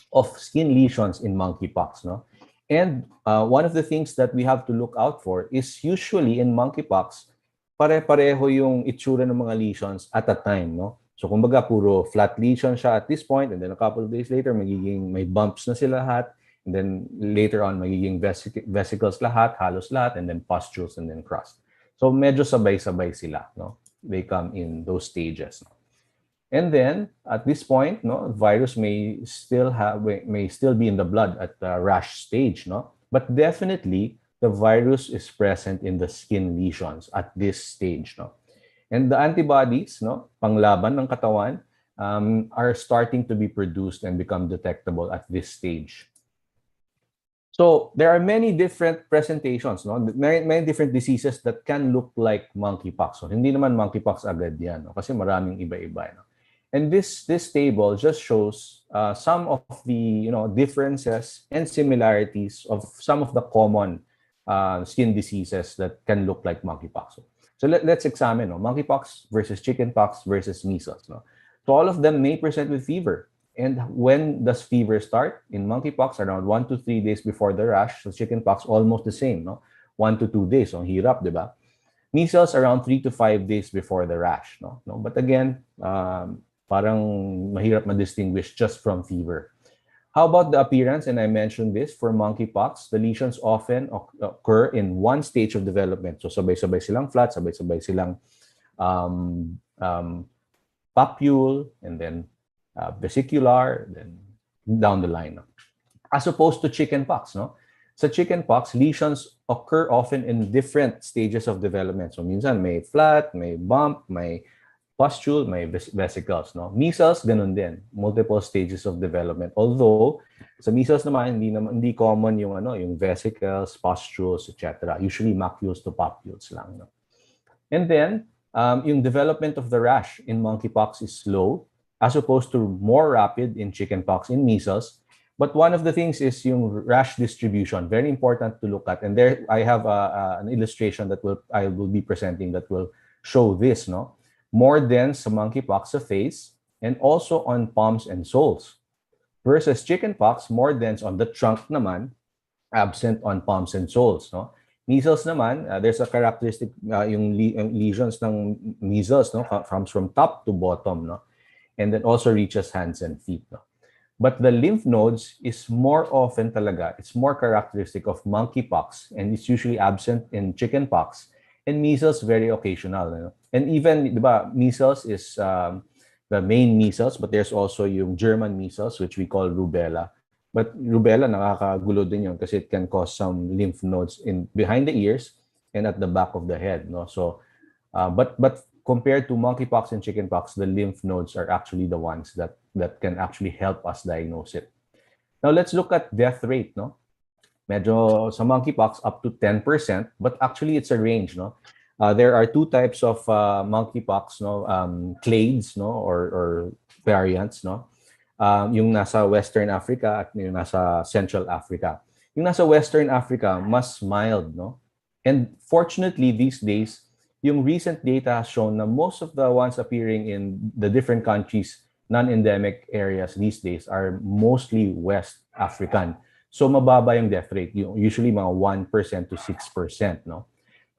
of skin lesions in monkeypox, no. And one of the things that we have to look out for is usually in monkeypox, pare-pareho yung itsura ng mga lesions at a time, no? So kumbaga puro flat lesion siya at this point, and then a couple of days later may bumps na sila lahat, and then later on magiging vesicles lahat, halos lahat, and then pustules and then crust. So medyo sabay-sabay sila, no? They come in those stages, no? And then at this point, no, virus may still be in the blood at the rash stage, no? But definitely the virus is present in the skin lesions at this stage, no? And the antibodies, no, panglaban ng katawan, are starting to be produced and become detectable at this stage. So there are many different presentations, no? Many different diseases that can look like monkeypox. So hindi naman monkeypox agad yan, no? Kasi maraming iba-iba, no? And this table just shows some of the differences and similarities of some of the common skin diseases that can look like monkeypox. So let's examine, no? Monkeypox versus chickenpox versus measles, no? So all of them may present with fever. And when does fever start? In monkeypox, around 1 to 3 days before the rash. So chickenpox, almost the same, no? 1 to 2 days. So hirap, di ba? Measles, around 3 to 5 days before the rash, no? But again, parang mahirap ma-distinguish just from fever. How about the appearance? And I mentioned this, for monkeypox, the lesions often occur in one stage of development. So sabay-sabay silang flat, sabay-sabay silang papule, and then vesicular, then down the line. No? As opposed to chickenpox, no? Sa chickenpox, lesions occur often in different stages of development. So minsan may flat, may bump, may pustule, may vesicles, no? Measles, ganun din, multiple stages of development. Although sa measles naman hindi common yung vesicles, pustules, etc. Usually macules to papules lang, no? And then yung development of the rash in monkeypox is slow, as opposed to more rapid in chickenpox in measles. But one of the things is yung rash distribution, very important to look at. And there I have an illustration that I will be presenting that will show this, no? More dense sa monkeypox sa face and also on palms and soles. Versus chickenpox, more dense on the trunk naman, absent on palms and soles, no? Measles naman, there's a characteristic yung lesions ng measles, no, comes from top to bottom, no? And then also reaches hands and feet, no? But the lymph nodes is more often talaga, it's more characteristic of monkeypox, and it's usually absent in chickenpox, and measles very occasional, no? And even, diba, measles is the main measles, but there's also yung German measles, which we call rubella. But rubella, nakakagulo din yun kasi it can cause some lymph nodes behind the ears and at the back of the head, no? So, but compared to monkeypox and chickenpox, the lymph nodes are actually the ones that can actually help us diagnose it. Now, let's look at death rate, no? Medyo sa monkeypox up to 10%, but actually it's a range, no? There are two types of monkeypox, no? Clades, no? Or variants, no? Yung nasa Western Africa at yung nasa Central Africa. Yung nasa Western Africa, mas mild, no? And fortunately, these days, yung recent data has shown na most of the ones appearing in the different countries, non-endemic areas these days are mostly West African. So mababa yung death rate, usually mga 1% to 6%, no?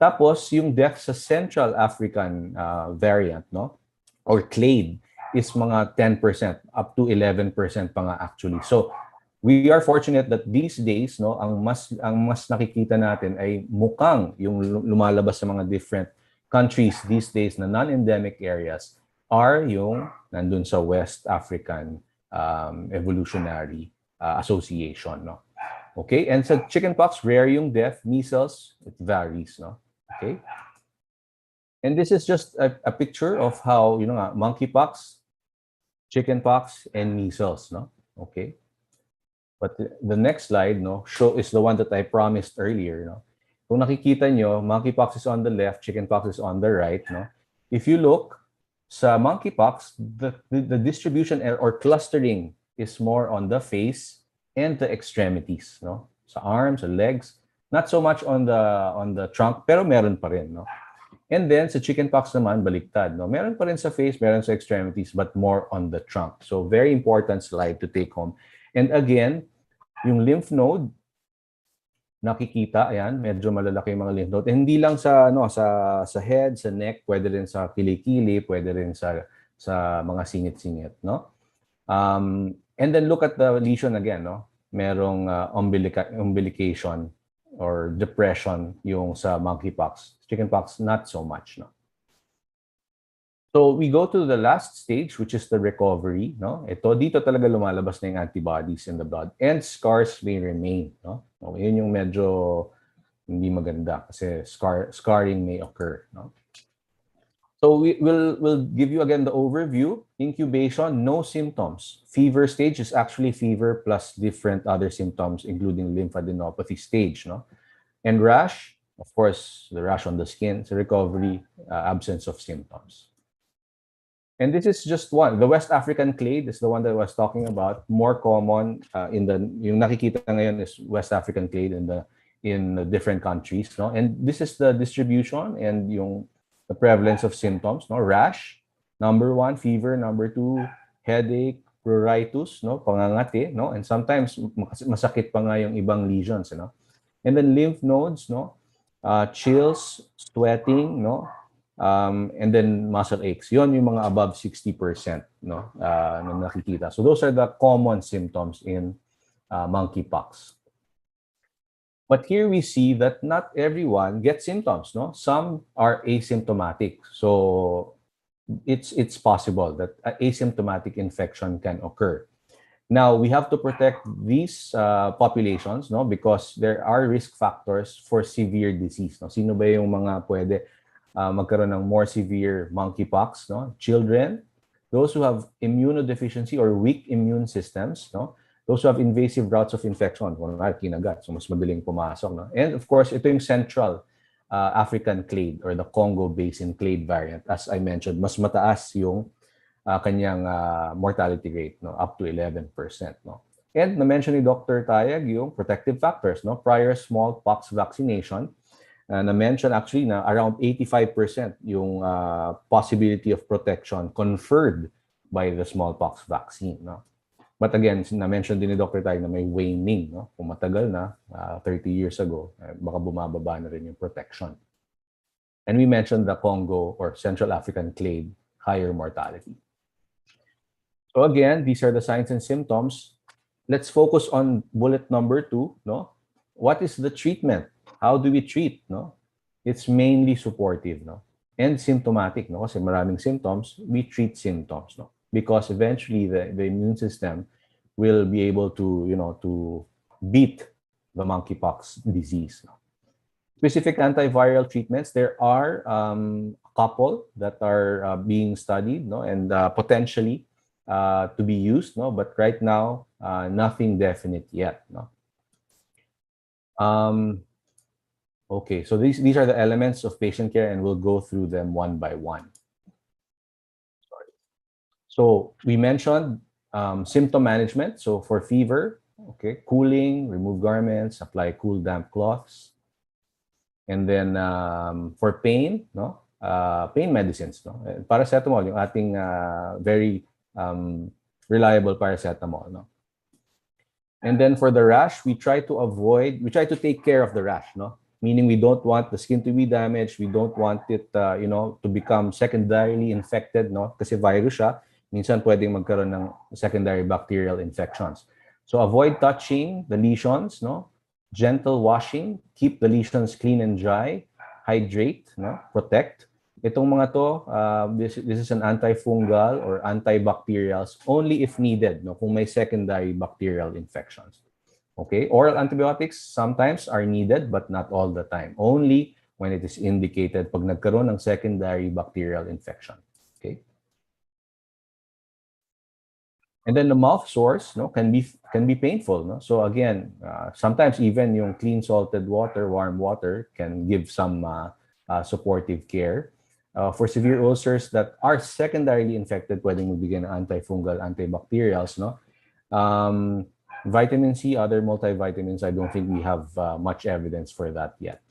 Tapos yung death sa Central African variant, no, or clade, is mga 10% up to 11% pa nga actually. So we are fortunate that these days, no, ang mas nakikita natin ay mukhang yung lumalabas sa mga different countries these days na non-endemic areas are yung nandun sa West African Evolutionary Association, no? Okay, and sa chickenpox, rare yung death. Measles, it varies, no? Okay, and this is just a picture of how, monkeypox, chickenpox, and measles, no? Okay, but the next slide, no, is the one that I promised earlier, no? Kung nakikita nyo, monkeypox is on the left, chickenpox is on the right, no? If you look sa monkeypox, the distribution or clustering is more on the face and the extremities, no? Sa arms, sa legs, not so much on the trunk, pero meron pa rin, no? And then sa chickenpox naman, baliktad, no? Meron pa rin sa face, meron sa extremities, but more on the trunk. So very important slide to take home. And again, yung lymph node, nakikita, ayan, medyo malalaki yung mga lymph node. And hindi lang sa head, sa neck, pwede rin sa kilikili, pwede rin sa mga singit-singit, no? And then look at the lesion again, no? Merong umbilication or depression yung sa monkeypox. Chickenpox, not so much, no? So we go to the last stage, which is the recovery, no? Dito talaga lumalabas na yung antibodies in the blood, and scars may remain, no? So, yun yung medyo hindi maganda kasi scarring may occur, no? So we'll give you again the overview. Incubation, no symptoms. Fever stage is actually fever plus different other symptoms, including lymphadenopathy stage, no? And rash, of course, the rash on the skin, it's a recovery, absence of symptoms. And this is just one. The West African clade is the one that I was talking about. More common yung nakikita ngayon is West African clade in the different countries, no? And this is the distribution and the prevalence of symptoms, no? Rash, number 1, fever, number 2, headache, pruritus, no? Pangangati, no? And sometimes masakit pa nga yung ibang lesions, no? And then lymph nodes, no? Chills, sweating, no? And then muscle aches. Yon yung mga above 60%, no? Na nakikita. So those are the common symptoms in monkeypox. But here we see that not everyone gets symptoms, no? Some are asymptomatic. So it's possible that asymptomatic infection can occur. Now, we have to protect these populations, no? Because there are risk factors for severe disease, no? Sino ba yung mga pwede magkaroon ng more severe monkeypox, no? Children, those who have immunodeficiency or weak immune systems, no? Those who have invasive routes of infection, kinagat, so mas madaling pumasok, no? And of course, ito yung central African clade or the Congo Basin clade variant. As I mentioned, mas mataas yung kanyang mortality rate, no? Up to 11%, no? And na-mention ni Dr. Tayag yung protective factors, no? Prior smallpox vaccination, na-mention actually na around 85% yung possibility of protection conferred by the smallpox vaccine, no? But again, na-mention din ni Dr. Tayag na may waning, no? Kung matagal na, 30 years ago, baka bumababa na rin yung protection. And we mentioned the Congo or Central African clade, higher mortality. So again, these are the signs and symptoms. Let's focus on bullet number 2, no? What is the treatment? How do we treat, no? It's mainly supportive, no? And symptomatic, no? Kasi maraming symptoms, we treat symptoms, no? Because eventually the immune system will be able to, to beat the monkeypox disease, no? Specific antiviral treatments, there are a couple that are being studied, no? And potentially to be used, no? But right now, nothing definite yet, no? Okay, so these are the elements of patient care, and we'll go through them one by one. So we mentioned symptom management. So for fever, okay, cooling, remove garments, apply cool, damp cloths. And then for pain, no, pain medicines, no, paracetamol, yung ating very reliable paracetamol, no. And then for the rash, we try to take care of the rash, no? Meaning we don't want the skin to be damaged. We don't want it, to become secondarily infected, no? Kasi virus siya, minsan pwedeng magkaroon ng secondary bacterial infections. So avoid touching the lesions, no? Gentle washing, keep the lesions clean and dry, hydrate, no? Protect. Itong mga to, this is an antifungal or antibacterials only if needed, no? Kung may secondary bacterial infections. Okay, oral antibiotics sometimes are needed but not all the time. Only when it is indicated pag nagkaroon ng secondary bacterial infection. Okay. And then the mouth sores, no, can be painful, no? So again, sometimes even yung clean salted water, warm water can give some supportive care. For severe ulcers that are secondarily infected, pwedeng magbigay ng antifungal, antibacterials, no? Vitamin C, other multivitamins, I don't think we have much evidence for that yet.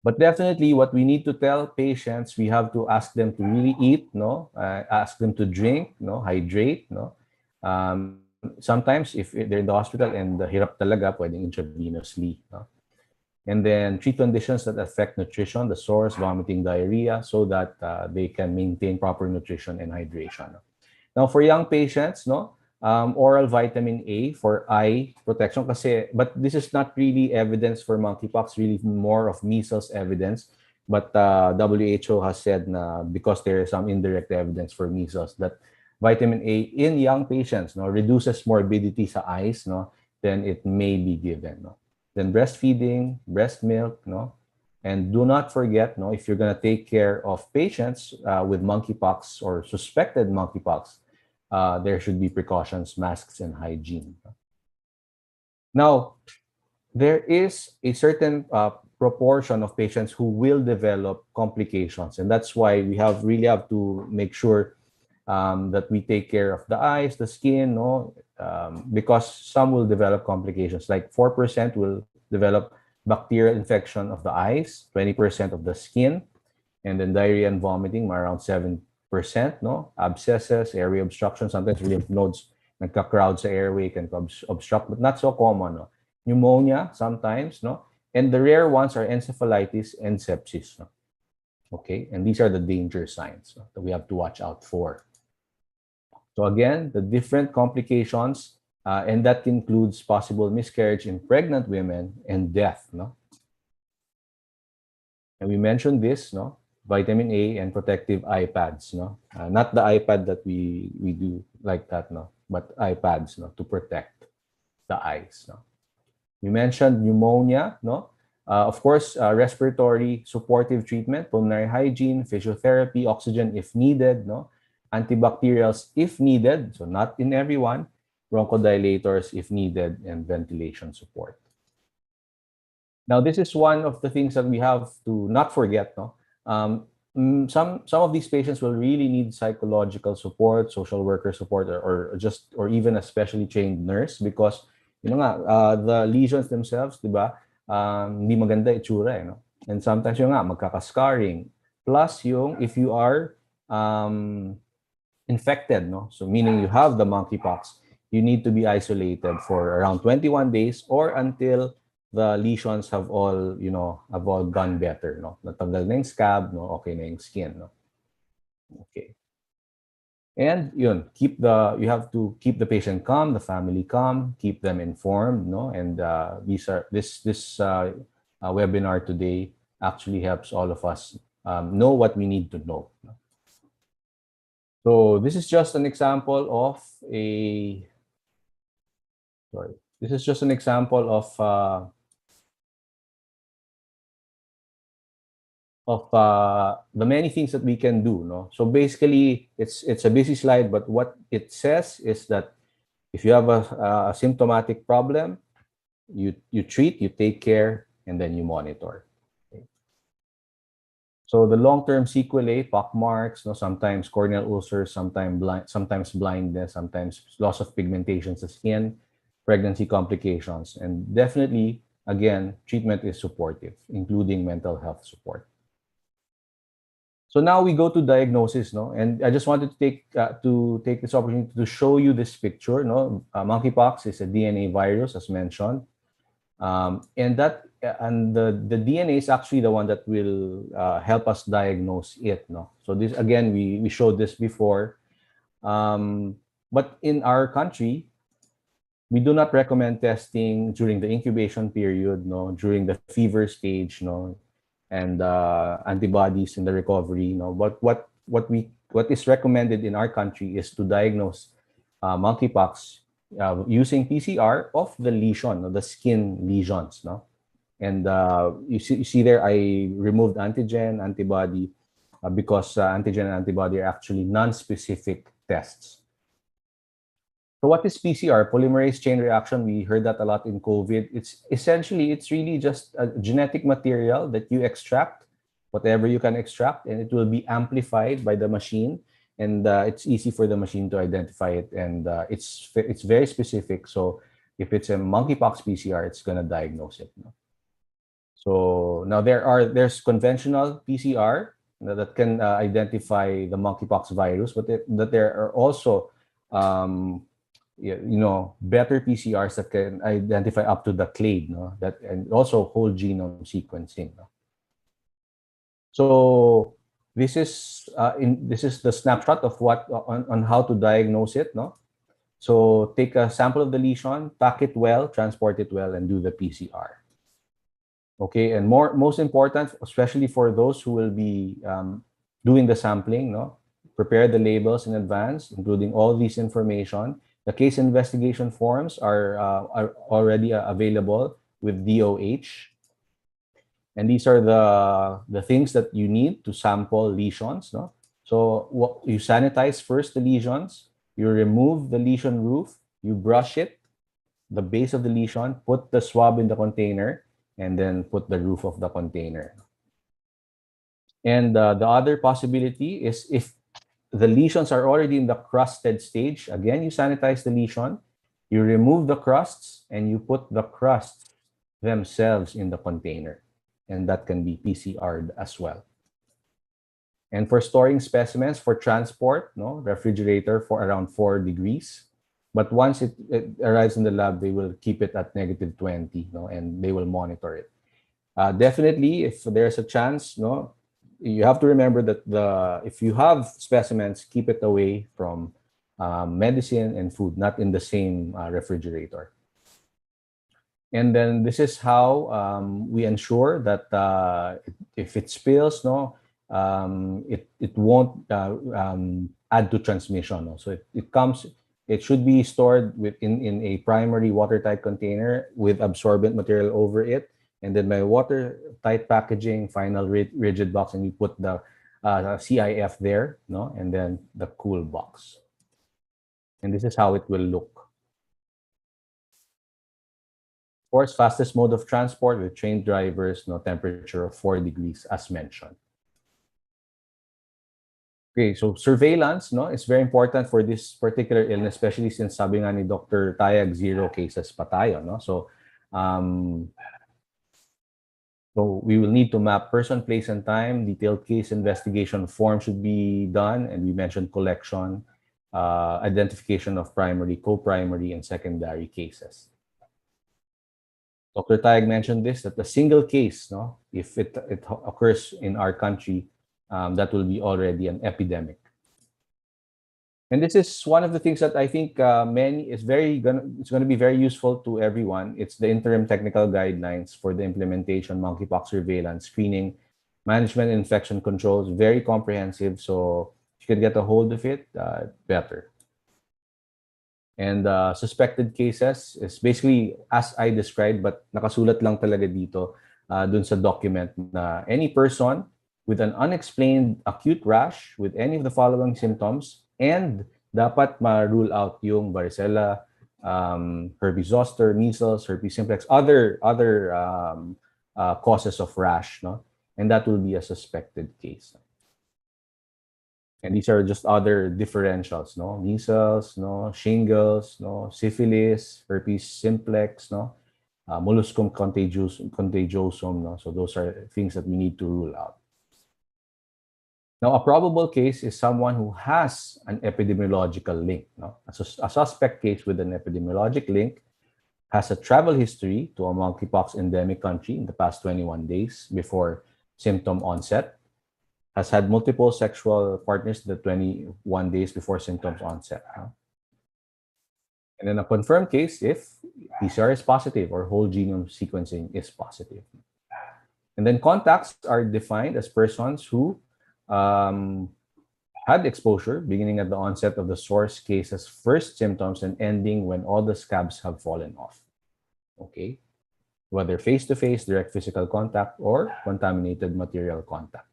But definitely what we need to tell patients, we have to ask them to really eat, no? Ask them to drink, no? Hydrate, no? Sometimes if they're in the hospital and hirap talaga, pwedeng intravenously, no? And then treat conditions that affect nutrition, the sores, vomiting, diarrhea, so that they can maintain proper nutrition and hydration. Now for young patients, no? Oral vitamin A for eye protection kasi, but this is not really evidence for monkeypox, really more of measles evidence. But WHO has said na because there is some indirect evidence for measles that vitamin A in young patients, no, reduces morbidity sa eyes, no, then it may be given, no. Then breastfeeding, breast milk, no, And do not forget, no, if you're going to take care of patients with monkeypox or suspected monkeypox, there should be precautions, masks, and hygiene. Now, there is a certain proportion of patients who will develop complications, and that's why we really have to make sure that we take care of the eyes, the skin, no, because some will develop complications. Like 4% will develop bacterial infection of the eyes, 20% of the skin, and then diarrhea and vomiting, around 7%, no, abscesses, airway obstruction, sometimes lymph nodes nagka-crowd sa airway, can obstruct, but not so common, no. Pneumonia sometimes, no, and the rare ones are encephalitis and sepsis, no? Okay, and these are the danger signs, no, that we have to watch out for. So again, the different complications, and that includes possible miscarriage in pregnant women and death, no? And we mentioned this, no, vitamin A and protective eye pads, no, not the iPad that we do like that, no, but eye pads, no, to protect the eyes, no. We mentioned pneumonia, no? Of course, respiratory supportive treatment, pulmonary hygiene, physiotherapy, oxygen if needed, no? Antibacterials if needed, so not in everyone, bronchodilators if needed, and ventilation support. Now, this is one of the things that we have to not forget, no? Some of these patients will really need psychological support, social worker support, or even a specially trained nurse, because the lesions themselves, di ba, hindi maganda itsura, no? And sometimes magkaka-scarring. Plus if you are infected, no? So meaning you have the monkeypox, you need to be isolated for around 21 days or until the lesions have all gone better, no? Natanggal na yung scab, no? Okay na yung skin, no? Okay. And you have to keep the patient calm, the family calm, keep them informed, no? And this webinar today actually helps all of us know what we need to know. So this is just an example of the many things that we can do, no? So basically, it's a busy slide, but what it says is that if you have a symptomatic problem, you treat, you take care, and then you monitor. Okay. So the long-term sequelae, pockmarks, no, sometimes corneal ulcers, sometimes blindness, sometimes loss of pigmentation sa skin, pregnancy complications, and definitely, again, treatment is supportive, including mental health support. So now we go to diagnosis, no? And I just wanted to take this opportunity to show you this picture, no? Monkeypox is a DNA virus, as mentioned, and the DNA is actually the one that will help us diagnose it, no? So this, again, we showed this before, but in our country, we do not recommend testing during the incubation period, no? During the fever stage, no? And antibodies in the recovery, but what is recommended in our country is to diagnose monkeypox using PCR of the lesion, the skin lesions, no? And you see there, I removed antigen, antibody, because antigen and antibody are actually non-specific tests. So what is PCR? Polymerase chain reaction. We heard that a lot in COVID. It's really just a genetic material that you extract, whatever you can extract, and it will be amplified by the machine. And it's easy for the machine to identify it. And it's very specific. So if it's a monkeypox PCR, it's going to diagnose it. No? So now there's conventional PCR that can identify the monkeypox virus, but that there are also better PCRs that can identify up to the clade, no? And also whole genome sequencing. No? So this is the snapshot of on how to diagnose it, no? So take a sample of the lesion, pack it well, transport it well, and do the PCR. Okay, and most important, especially for those who will be doing the sampling, no? Prepare the labels in advance, including all this information. The case investigation forms are already available with DOH. And these are the things that you need to sample lesions, no? So you sanitize first the lesions, you remove the lesion roof, you brush it, the base of the lesion, put the swab in the container, and then put the roof of the container. And the other possibility is if the lesions are already in the crusted stage, again, you sanitize the lesion, you remove the crusts, and you put the crusts themselves in the container. And that can be PCR'd as well. And for storing specimens for transport, no, refrigerator for around 4 degrees. But once it arrives in the lab, they will keep it at -20, no, and they will monitor it. Definitely, if there's a chance, no, you have to remember that if you have specimens, keep it away from medicine and food, not in the same refrigerator. And then this is how we ensure that if it spills, no, it won't add to transmission. No? So it should be stored in a primary watertight container with absorbent material over it, and then by watertight packaging, final rigid box, and you put the CIF there, no, and then the cool box. And this is how it will look. Of course, fastest mode of transport with trained drivers, no, temperature of 4 degrees as mentioned. Okay, so surveillance, no, is very important for this particular illness, especially since sabi nga ni Dr. TAYAG, 0 cases pa tayo, no? So we will need to map person, place, and time. Detailed case investigation form should be done, and we mentioned collection, identification of primary, co-primary, and secondary cases. Dr. Tayag mentioned this, that a single case, no, if it occurs in our country, that will be already an epidemic. And this is one of the things that I think it's going to be very useful to everyone. It's the interim technical guidelines for the implementation, monkeypox surveillance, screening, management, and infection controls. Very comprehensive. So if you can get a hold of it, better. And suspected cases is basically as I described, but nakasulat lang talaga dito dun sa document na any person with an unexplained acute rash with any of the following symptoms, and dapat ma-rule out yung varicella, herpes zoster, measles, herpes simplex, other causes of rash, no? And that will be a suspected case. And these are just other differentials, no? Measles, no? Shingles, no? Syphilis, herpes simplex, no? Molluscum contagiosum, no? So those are things that we need to rule out. Now, a probable case is someone who has an epidemiological link, no? A suspect case with an epidemiologic link has a travel history to a monkeypox endemic country in the past 21 days before symptom onset, has had multiple sexual partners in the 21 days before symptoms onset. And then a confirmed case if PCR is positive or whole genome sequencing is positive. And then contacts are defined as persons who had exposure beginning at the onset of the source case's first symptoms and ending when all the scabs have fallen off. Okay? Whether face-to-face, direct physical contact, or contaminated material contact.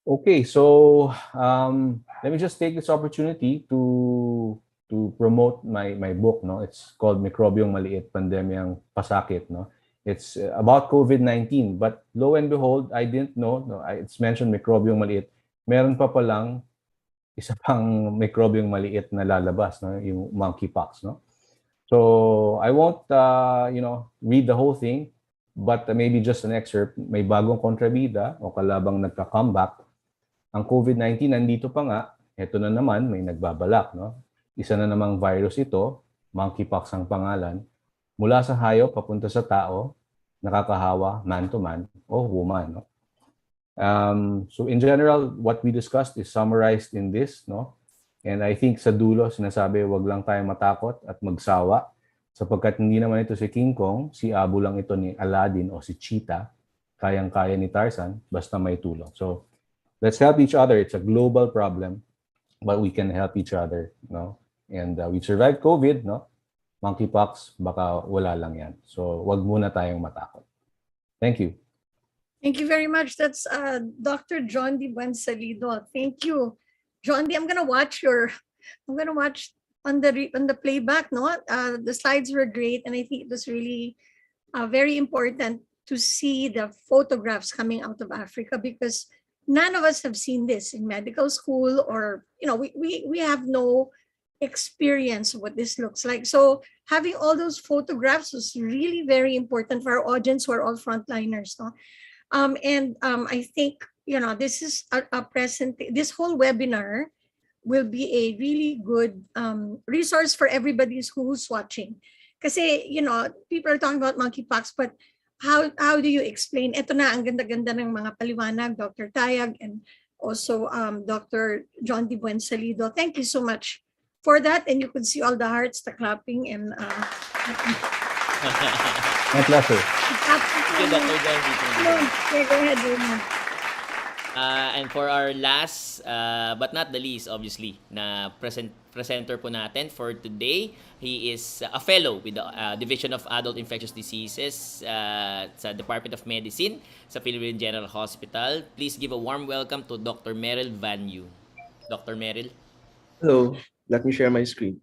Okay, so let me just take this opportunity to promote my book, no? It's called Mikrobyong Maliit, Pandemyang Pasakit, no? It's about COVID-19, but lo and behold, I didn't know, no, it's mentioned mikrobyong maliit. Meron pa palang isa pang mikrobyong maliit na lalabas, no, yung monkeypox, no? So I won't read the whole thing, but maybe just an excerpt. May bagong kontrabida o kalabang nagka-comeback. Ang COVID-19 nandito pa nga, eto na naman may nagbabalak, no? Isa na namang virus ito, monkeypox ang pangalan. Mula sa hayop papunta sa tao, nakakahawa man to man o woman, no? So in general, what we discussed is summarized in this, no? And I think sa dulo sinasabi, wag lang tayong matakot at magsawa sapagkat hindi naman ito si King Kong, si Abu lang ito ni Aladdin o si Cheetah, kayang-kaya ni Tarzan basta may tulong. So let's help each other. It's a global problem, but we can help each other, no? And we survived COVID, no? Monkeypox, baka wala lang yan. So, wag muna tayong matakot. Thank you. Thank you very much. That's Dr. John D. BUENSALIDO. Thank you, John D. I'm gonna watch on the playback. No, the slides were great, and I think it was really very important to see the photographs coming out of Africa, because none of us have seen this in medical school, or we have no experience of what this looks like. So having all those photographs was really very important for our audience who are all frontliners. No? I think this is a present. This whole webinar will be a really good resource for everybody who's watching. Kasi people are talking about monkeypox, but how do you explain? Ito na ang ganda-ganda ng mga paliwanag, Dr. Tayag and also Dr. John D. BUENSALIDO. Thank you so much for that, and you could see all the hearts, the clapping, and My pleasure. Thank you, Dr. John D. Okay, go ahead, Raymond. And for our last, but not the least, obviously, na presenter po natin for today, he is a fellow with the Division of Adult Infectious Diseases sa Department of Medicine sa Philippine General Hospital. Please give a warm welcome to Dr. MERRILL Vanyu. Dr. MERRILL. Hello, let me share my screen.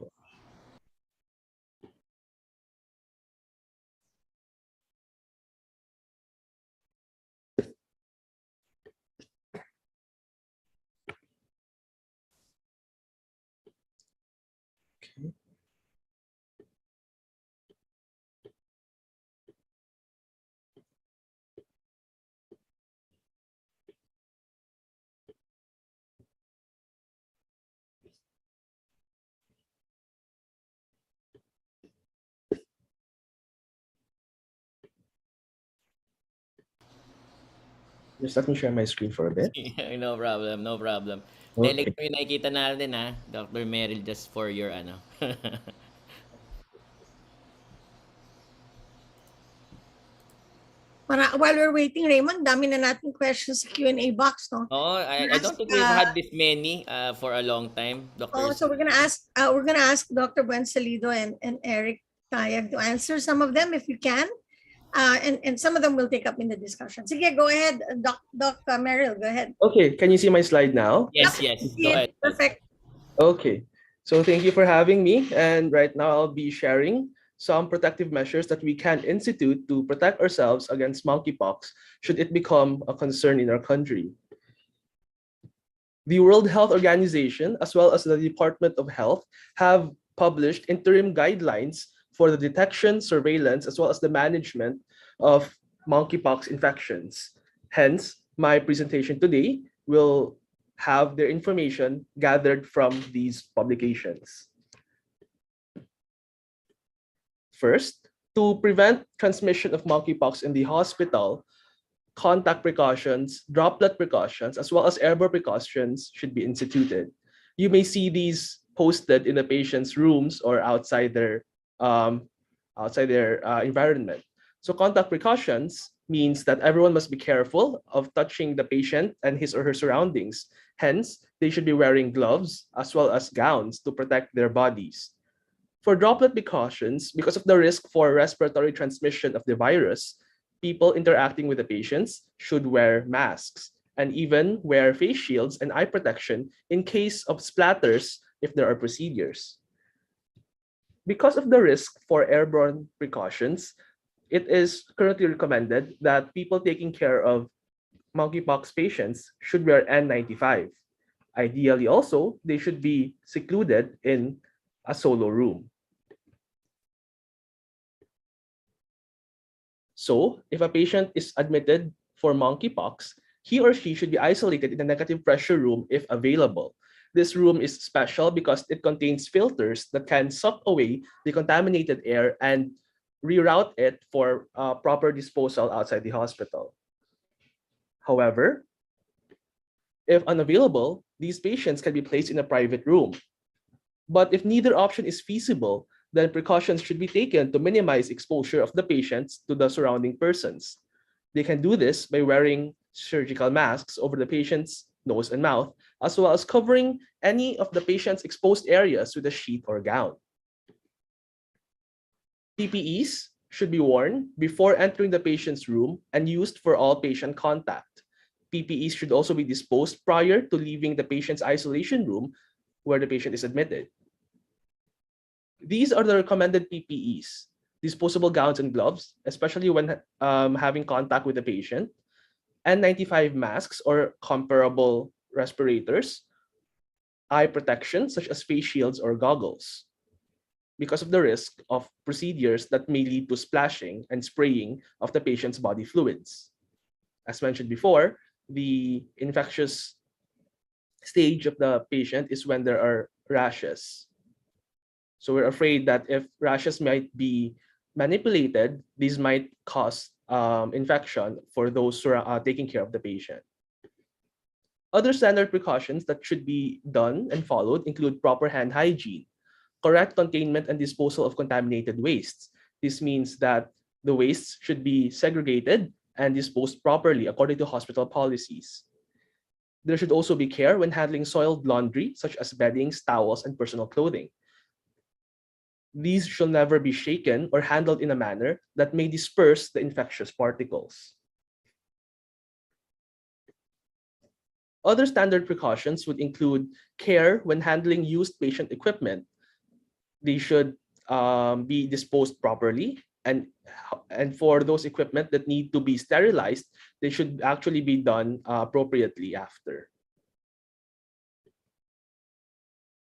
Just let me share my screen for a bit. No problem, no problem. Okay. Like yung nakikita natin Dr. MERRILL, just for your While we're waiting, Raymond, dami na natin questions sa Q&A box, no? Oh, I don't think we've had this many for a long time, Dr. Oh, so we're gonna ask Dr. BUENSALIDO and Eric Tayag to answer some of them if you can. And some of them will take up in the discussion. Sige, go ahead, Doc MERRILL, go ahead. Okay, can you see my slide now? Yes, go ahead. Perfect. Okay, so thank you for having me. And right now I'll be sharing some protective measures that we can institute to protect ourselves against monkeypox should it become a concern in our country. The World Health Organization, as well as the Department of Health, have published interim guidelines for the detection, surveillance, as well as the management of monkeypox infections. Hence, my presentation today will have their information gathered from these publications. First, to prevent transmission of monkeypox in the hospital, contact precautions, droplet precautions, as well as airborne precautions should be instituted. You may see these posted in the patient's rooms or outside their environment. So contact precautions means that everyone must be careful of touching the patient and his or her surroundings. Hence, they should be wearing gloves as well as gowns to protect their bodies. For droplet precautions, because of the risk for respiratory transmission of the virus, people interacting with the patients should wear masks and even wear face shields and eye protection in case of splatters if there are procedures. Because of the risk for airborne precautions, it is currently recommended that people taking care of monkeypox patients should wear N95. Ideally also, they should be secluded in a solo room. So, if a patient is admitted for monkeypox, he or she should be isolated in a negative pressure room if available. This room is special because it contains filters that can suck away the contaminated air and reroute it for proper disposal outside the hospital. However, if unavailable, these patients can be placed in a private room. But if neither option is feasible, then precautions should be taken to minimize exposure of the patients to the surrounding persons. They can do this by wearing surgical masks over the patient's nose and mouth, as well as covering any of the patient's exposed areas with a sheet or gown. PPEs should be worn before entering the patient's room and used for all patient contact. PPEs should also be disposed prior to leaving the patient's isolation room where the patient is admitted. These are the recommended PPEs: disposable gowns and gloves, especially when having contact with the patient, N95 masks or comparable respirators, eye protection such as face shields or goggles, because of the risk of procedures that may lead to splashing and spraying of the patient's body fluids. As mentioned before, the infectious stage of the patient is when there are rashes. So we're afraid that if rashes might be manipulated, these might cause infection for those who are taking care of the patient. Other standard precautions that should be done and followed include proper hand hygiene, correct containment and disposal of contaminated wastes. This means that the wastes should be segregated and disposed properly according to hospital policies. There should also be care when handling soiled laundry, such as beddings, towels, and personal clothing. These should never be shaken or handled in a manner that may disperse the infectious particles. Other standard precautions would include care when handling used patient equipment. They should be disposed properly, and for those equipment that need to be sterilized, they should actually be done appropriately after.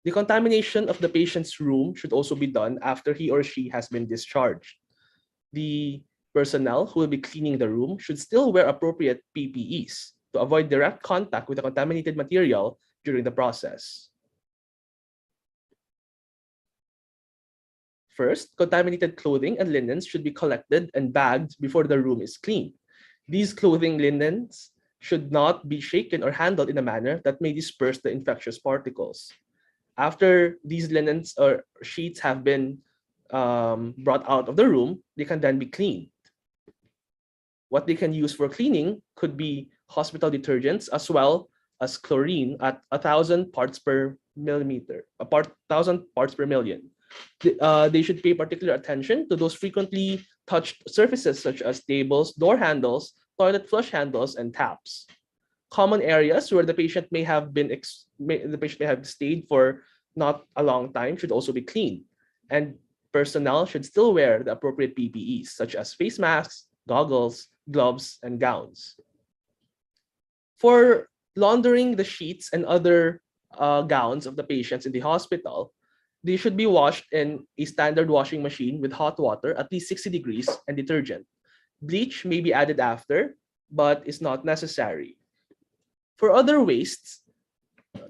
The contamination of the patient's room should also be done after he or she has been discharged. The personnel who will be cleaning the room should still wear appropriate PPEs to avoid direct contact with the contaminated material during the process. First, contaminated clothing and linens should be collected and bagged before the room is cleaned. These clothing linens should not be shaken or handled in a manner that may disperse the infectious particles. After these linens or sheets have been brought out of the room, they can then be cleaned. What they can use for cleaning could be hospital detergents as well as chlorine at 1,000 parts per millimeter, 1,000 parts per million. They should pay particular attention to those frequently touched surfaces such as tables, door handles, toilet flush handles, and taps. Common areas where the patient may have stayed for not a long time should also be cleaned, and personnel should still wear the appropriate PPEs such as face masks, goggles, gloves, and gowns. For laundering the sheets and other gowns of the patients in the hospital, they should be washed in a standard washing machine with hot water at least 60 degrees and detergent. Bleach may be added after, but is not necessary. For other wastes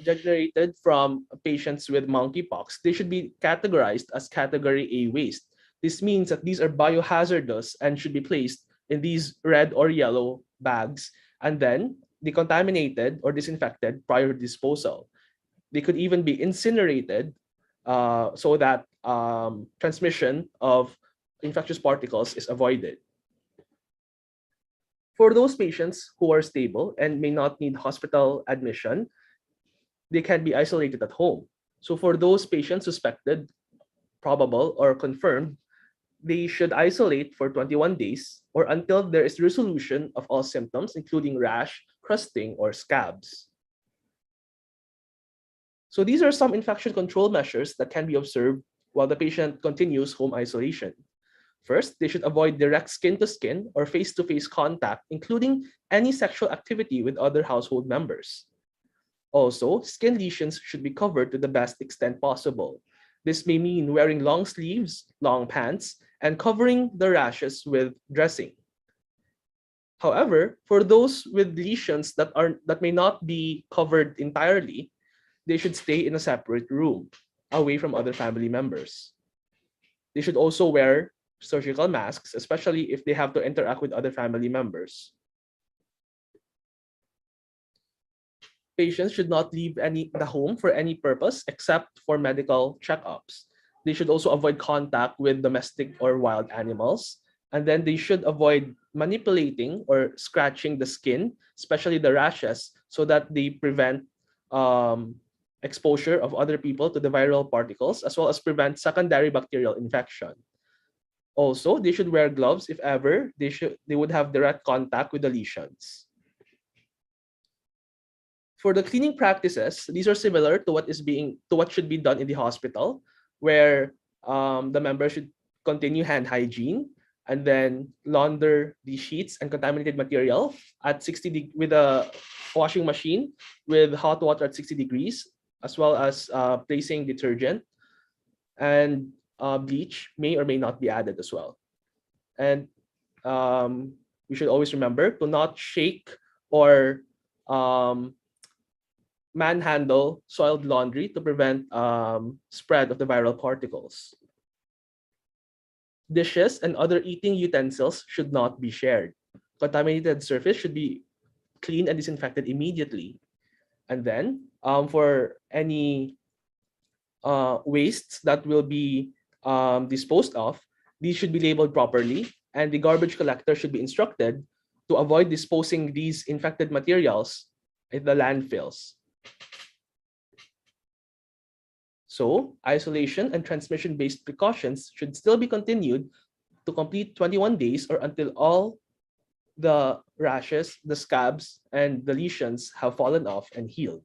generated from patients with monkeypox, they should be categorized as category A waste. This means that these are biohazardous and should be placed in these red or yellow bags and then decontaminated or disinfected prior to disposal. They could even be incinerated so that transmission of infectious particles is avoided. For those patients who are stable and may not need hospital admission, they can be isolated at home. So for those patients suspected, probable, or confirmed, they should isolate for 21 days or until there is resolution of all symptoms, including rash, crusting, or scabs. So these are some infection control measures that can be observed while the patient continues home isolation. First, they should avoid direct skin-to-skin or face-to-face contact, including any sexual activity with other household members. Also, skin lesions should be covered to the best extent possible. This may mean wearing long sleeves, long pants, and covering the rashes with dressing. However, for those with lesions that may not be covered entirely, they should stay in a separate room, away from other family members. They should also wear surgical masks, especially if they have to interact with other family members. Patients should not leave the home for any purpose except for medical checkups. They should also avoid contact with domestic or wild animals. And then they should avoid manipulating or scratching the skin, especially the rashes, so that they prevent exposure of other people to the viral particles, as well as prevent secondary bacterial infection. Also, they should wear gloves if ever they would have direct contact with the lesions. For the cleaning practices, these are similar to what should be done in the hospital, where the member should continue hand hygiene and then launder the sheets and contaminated material at 60 with a washing machine with hot water at 60 degrees, as well as placing detergent, and bleach may or may not be added as well. And we should always remember to not shake or manhandle soiled laundry to prevent spread of the viral particles. Dishes and other eating utensils should not be shared. Contaminated surface should be cleaned and disinfected immediately. And then for any wastes that will be disposed of, these should be labeled properly, and the garbage collector should be instructed to avoid disposing these infected materials in the landfills. So, isolation and transmission-based precautions should still be continued to complete 21 days or until all the rashes, the scabs, and the lesions have fallen off and healed.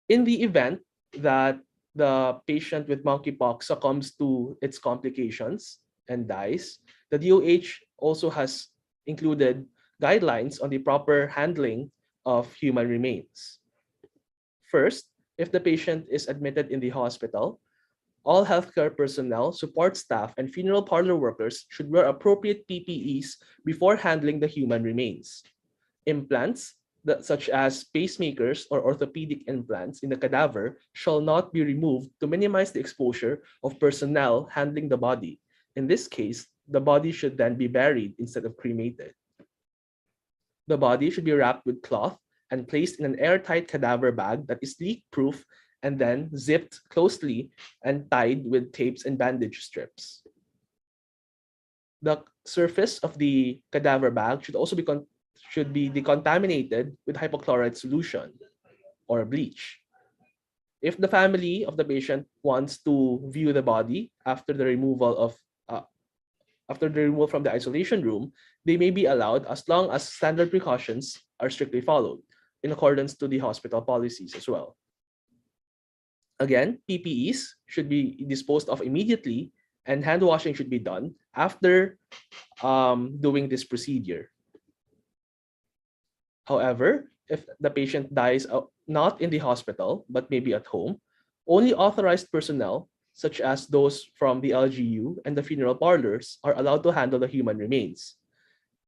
In the event that the patient with monkeypox succumbs to its complications and dies, the DOH also has included guidelines on the proper handling of human remains. First, if the patient is admitted in the hospital, all healthcare personnel, support staff, and funeral parlor workers should wear appropriate PPEs before handling the human remains. Implants, such as pacemakers or orthopedic implants in the cadaver, shall not be removed to minimize the exposure of personnel handling the body. In this case, the body should then be buried instead of cremated. The body should be wrapped with cloth and placed in an airtight cadaver bag that is leak-proof and then zipped closely and tied with tapes and bandage strips. The surface of the cadaver bag should also be decontaminated with hypochlorite solution or bleach. If the family of the patient wants to view the body after the removal from the isolation room, they may be allowed as long as standard precautions are strictly followed in accordance to the hospital policies as well. Again, PPEs should be disposed of immediately, and hand washing should be done after doing this procedure. However, if the patient dies not in the hospital, but maybe at home, only authorized personnel, such as those from the LGU and the funeral parlors, are allowed to handle the human remains.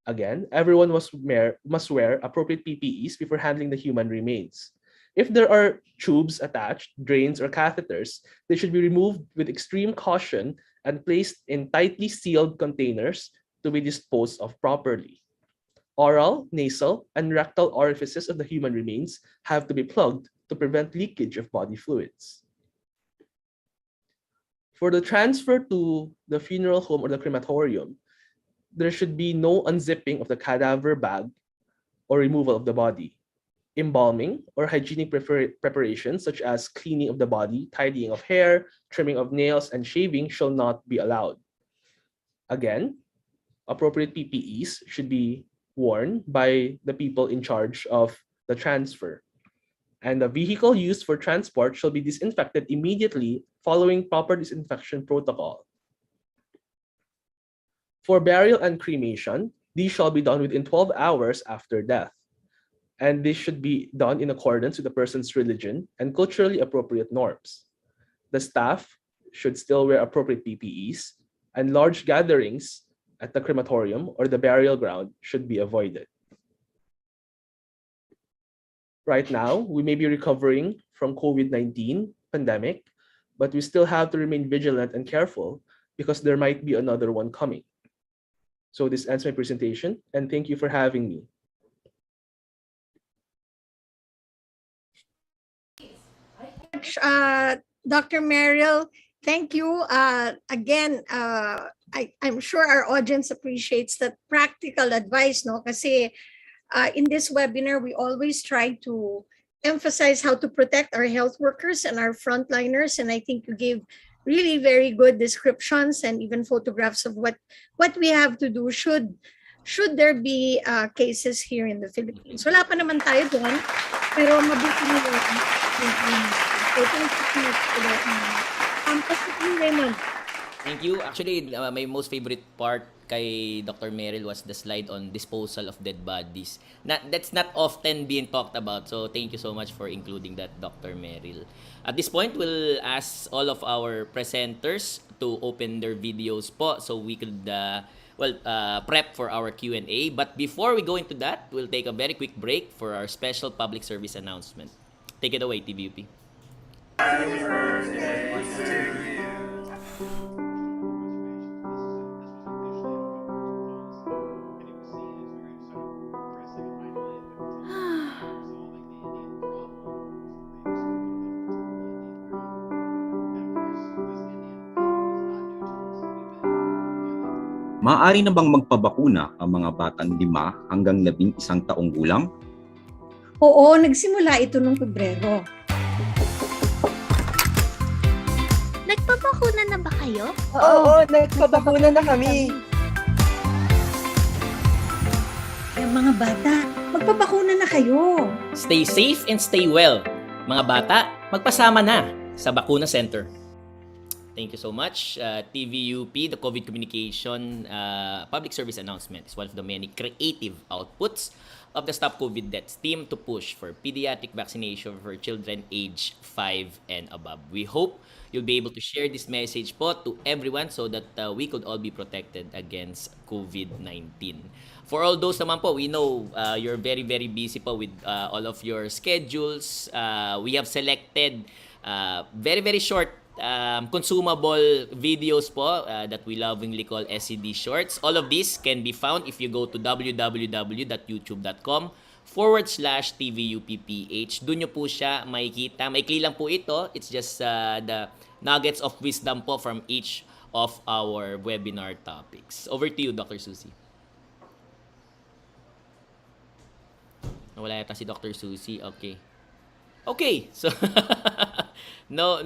Again, everyone must wear appropriate PPEs before handling the human remains. If there are tubes attached, drains, or catheters, they should be removed with extreme caution and placed in tightly sealed containers to be disposed of properly. Oral, nasal, and rectal orifices of the human remains have to be plugged to prevent leakage of body fluids. For the transfer to the funeral home or the crematorium, there should be no unzipping of the cadaver bag or removal of the body. Embalming or hygienic preparations such as cleaning of the body, tidying of hair, trimming of nails, and shaving shall not be allowed. Again, appropriate PPEs should be worn by the people in charge of the transfer. And the vehicle used for transport shall be disinfected immediately following proper disinfection protocol. For burial and cremation, these shall be done within 12 hours after death. And this should be done in accordance with the person's religion and culturally appropriate norms. The staff should still wear appropriate PPEs, and large gatherings at the crematorium or the burial ground should be avoided. Right now, we may be recovering from COVID-19 pandemic, but we still have to remain vigilant and careful because there might be another one coming. So this ends my presentation, and thank you for having me. Dr. Merrill, thank you. Again, I'm sure our audience appreciates that practical advice, no? Kasi in this webinar, we always try to emphasize how to protect our health workers and our frontliners. And I think you gave really very good descriptions and even photographs of what we have to do should there be cases here in the Philippines. Wala pa naman tayo doon, pero mabuti na yun. So, thank you so much for that. Raymond. Thank you. Actually, my most favorite part kay Dr. Merrill was the slide on disposal of dead bodies. That's not often being talked about. So thank you so much for including that, Dr. Merrill. At this point, we'll ask all of our presenters to open their videos po so we could prep for our Q&A. But before we go into that, we'll take a very quick break for our special public service announcement. Take it away, TVUP. Maaari na bang magpabakuna ang mga batang 5 hanggang 11 taong gulang? Oo, nagsimula ito noong Pebrero. Nagpabakuna na ba kayo? Oo, nagpabakuna na kami. Yung mga bata, magpabakuna na kayo. Stay safe and stay well. Mga bata, magpasama na sa Bakuna Center. Thank you so much. TVUP, the COVID communication public service announcement is one of the many creative outputs of the Stop COVID Deaths team to push for pediatric vaccination for children aged 5 and above. We hope you'll be able to share this message po to everyone so that we could all be protected against COVID-19. For all those naman po, we know you're very, very busy po with all of your schedules. We have selected very, very short consumable videos po that we lovingly call SCD Shorts. All of these can be found if you go to www.youtube.com/TVUPPH. Doon nyo po siya makikita. Maikli lang po ito. It's just the nuggets of wisdom po from each of our webinar topics. Over to you, Dr. Susie. Wala yata si Dr. Susie. Okay, so no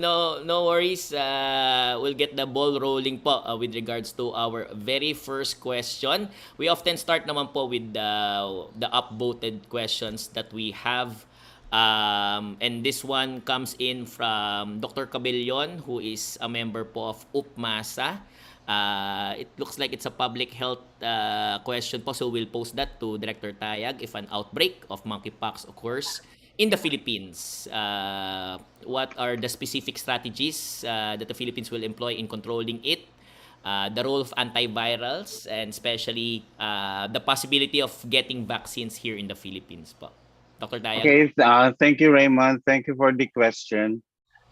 worries. We'll get the ball rolling po with regards to our very first question. We often start naman po with the upvoted questions that we have. And this one comes in from Dr. Cabellon, who is a member po of UPMASA. It looks like it's a public health question po, so we'll post that to Director Tayag if an outbreak of monkeypox occurs in the Philippines. What are the specific strategies that the Philippines will employ in controlling it? The role of antivirals, and especially the possibility of getting vaccines here in the Philippines po. Dr. Tayag? Okay, thank you, Raymond. Thank you for the question.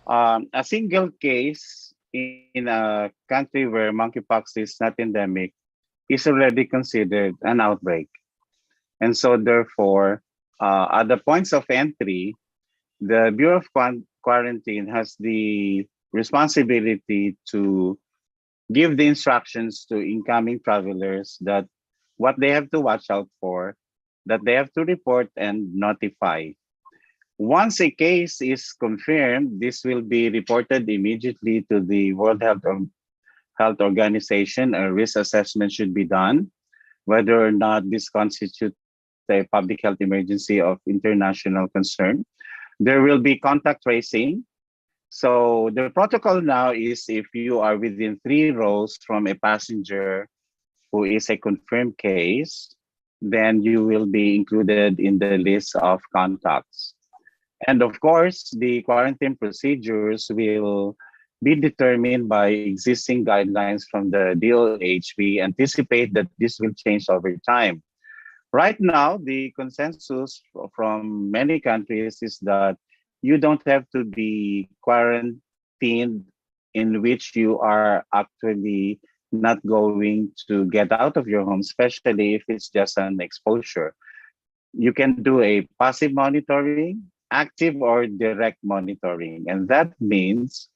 A single case in a country where monkeypox is not endemic is already considered an outbreak. And so therefore, at the points of entry, the Bureau of Quarantine has the responsibility to give the instructions to incoming travelers that what they have to watch out for, that they have to report and notify. Once a case is confirmed, this will be reported immediately to the World Health Organization. A risk assessment should be done, whether or not this constitutes a public health emergency of international concern. There will be contact tracing. So the protocol now is if you are within 3 rows from a passenger who is a confirmed case, then you will be included in the list of contacts. And of course, the quarantine procedures will be determined by existing guidelines from the DOH. We anticipate that this will change over time. Right now, the consensus from many countries is that you don't have to be quarantined in which you are actually not going to get out of your home, especially if it's just an exposure. You can do a passive monitoring, active or direct monitoring. And that means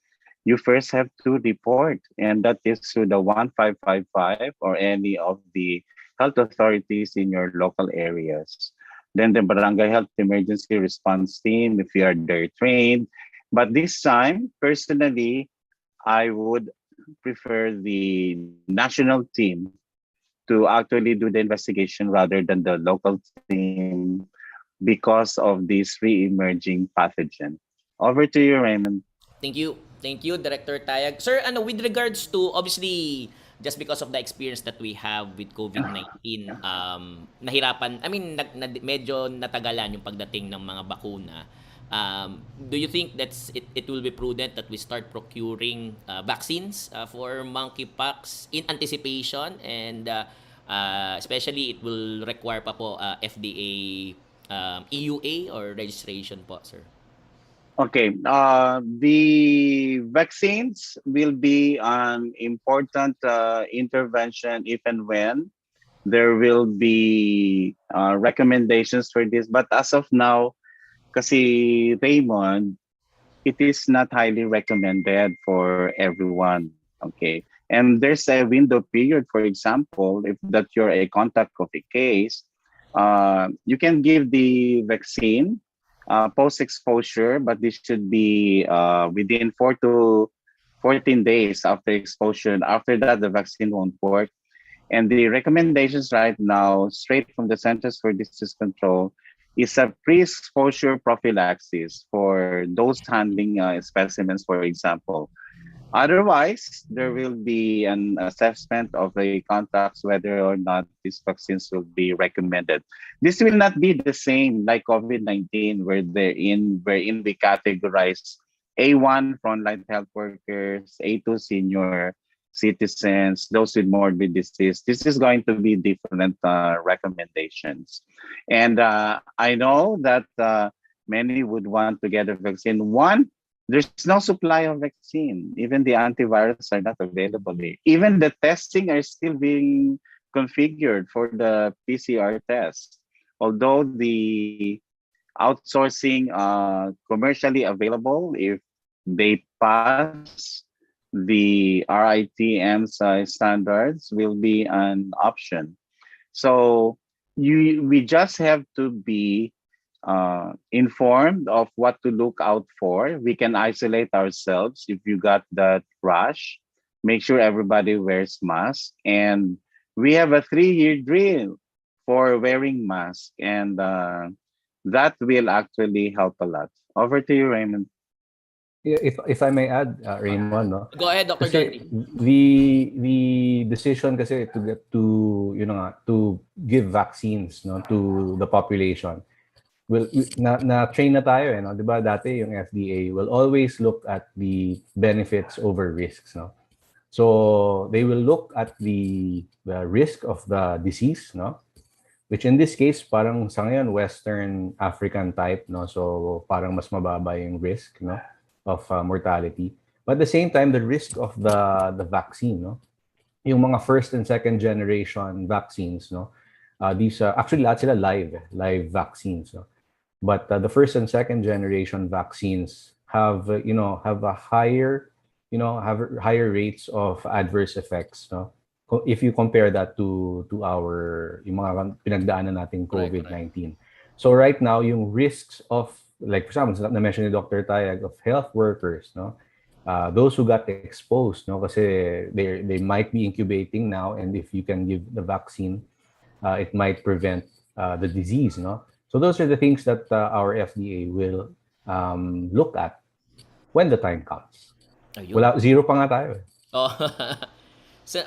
you first have to report, and that is through the 1555 or any of the health authorities in your local areas. Then the Barangay Health Emergency Response Team, if you are there trained. But this time, personally, I would prefer the national team to actually do the investigation rather than the local team because of this re-emerging pathogen. Over to you, Raymond. Thank you. Thank you, Director Tayag. Sir, with regards to, obviously, just because of the experience that we have with COVID-19, nahirapan, I mean, medyo natagalan yung pagdating ng mga bakuna. Do you think it will be prudent that we start procuring vaccines for monkeypox in anticipation, and especially it will require pa po FDA EUA or registration po, sir? Okay, the vaccines will be an important intervention if and when there will be recommendations for this. But as of now, kasi Raymond, it is not highly recommended for everyone. Okay, and there's a window period. For example, if that you're a contact of a case, you can give the vaccine post-exposure, but this should be within 4 to 14 days after exposure. After that, the vaccine won't work. And the recommendations right now, straight from the Centers for Disease Control, is a pre-exposure prophylaxis for those handling specimens, for example. Otherwise, there will be an assessment of the contacts whether or not these vaccines will be recommended. This will not be the same like COVID-19, wherein we categorize A1 frontline health workers, A2 senior citizens, those with morbid disease. This is going to be different recommendations. And I know that many would want to get a vaccine. One, there's no supply of vaccine. Even the antivirals are not available. Even the testing are still being configured for the PCR test. Although the outsourcing commercially available, if they pass the RITM's standards, will be an option. So we just have to be informed of what to look out for. We can isolate ourselves if you got that rush. Make sure everybody wears masks. And we have a 3-year drill for wearing masks. And that will actually help a lot. Over to you, Raymond. Yeah, if I may add, Raymond, no? Go ahead, Dr. Kasi the decision kasi to give vaccines, no, to the population. Well, na-train na tayo, no? 'Di ba? Dati yung FDA will always look at the benefits over risks, no? So they will look at the risk of the disease, no? Which in this case parang sa ngayon Western African type, no? So parang mas mababa yung risk, no, of mortality. But at the same time, the risk of the vaccine, no? Yung mga first and second generation vaccines, no? These actually lahat sila live vaccines, no? But the first and second generation vaccines have a higher rates of adverse effects, no? If you compare that to our yung mga pinagdaanan nating COVID-19. So right now yung risks of, like for example, na-mention ni Dr. Tayag, of health workers, no? Those who got exposed, no, kasi they might be incubating now, and if you can give the vaccine, it might prevent the disease, no? So those are the things that our FDA will look at when the time comes. Wala, zero pa nga tayo. Oh. So,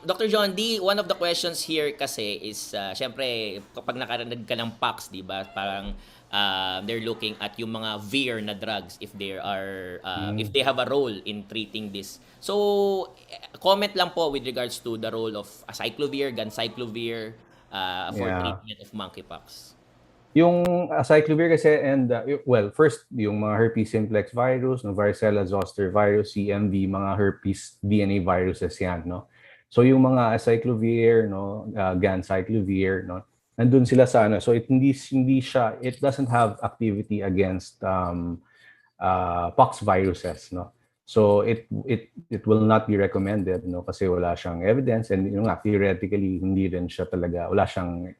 Dr. John D, one of the questions here kasi is, syempre, kapag nakarinig ka ng PAX, di ba, parang they're looking at yung mga VIR na drugs if they are if they have a role in treating this. So, comment lang po with regards to the role of acyclovir, ganciclovir for treatment of monkeypox. Yung acyclovir kasi, and well, first yung mga herpes simplex virus, no, varicella zoster virus, CMV, mga herpes DNA viruses yan, no. So yung mga acyclovir, no, ganciclovir, no, nandun sila sa so it it doesn't have activity against pox viruses, no. So it will not be recommended, no, kasi wala siyang evidence, and theoretically hindi rin siya talaga, wala siyang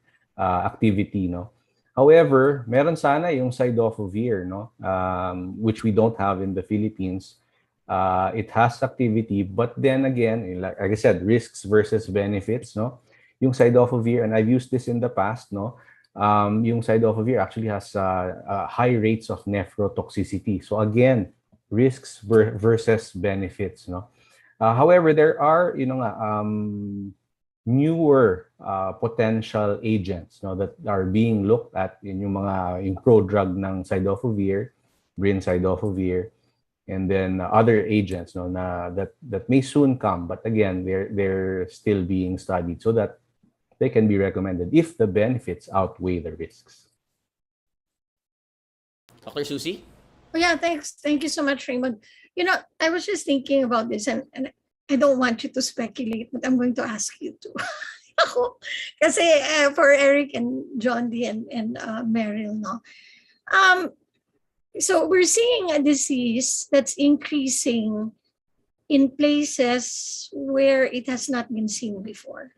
activity, no. However, meron sana yung cidofovir, no, which we don't have in the Philippines. It has activity, but then again, like I said, risks versus benefits, no? Yung Cidofovir, and I've used this in the past, no? Yung Cidofovir actually has high rates of nephrotoxicity. So again, risks versus benefits, no? However, there are, newer potential agents, no, that are being looked at in yung prodrug ng Cidofovir, Cidofovir, and then other agents, no, that may soon come, but again, they're still being studied so that they can be recommended if the benefits outweigh the risks. Dr. Susie? Oh, yeah, thanks. Thank you so much, Raymond. I was just thinking about this, and I don't want you to speculate, but I'm going to ask you to. Ako, kasi for Eric and John D and Merrill, no? So we're seeing a disease that's increasing in places where it has not been seen before.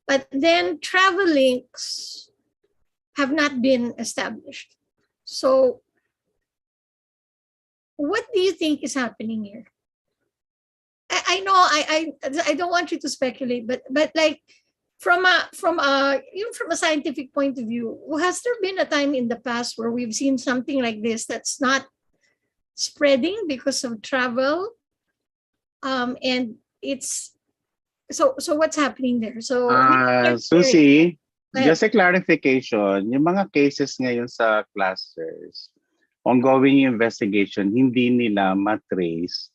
But then travel links have not been established. So what do you think is happening here? I know I don't want you to speculate, but like from a scientific point of view, has there been a time in the past where we've seen something like this that's not spreading because of travel? And it's so what's happening there? So Susie, just a clarification, yung mga cases ngayon sa clusters, ongoing investigation, hindi nila matrace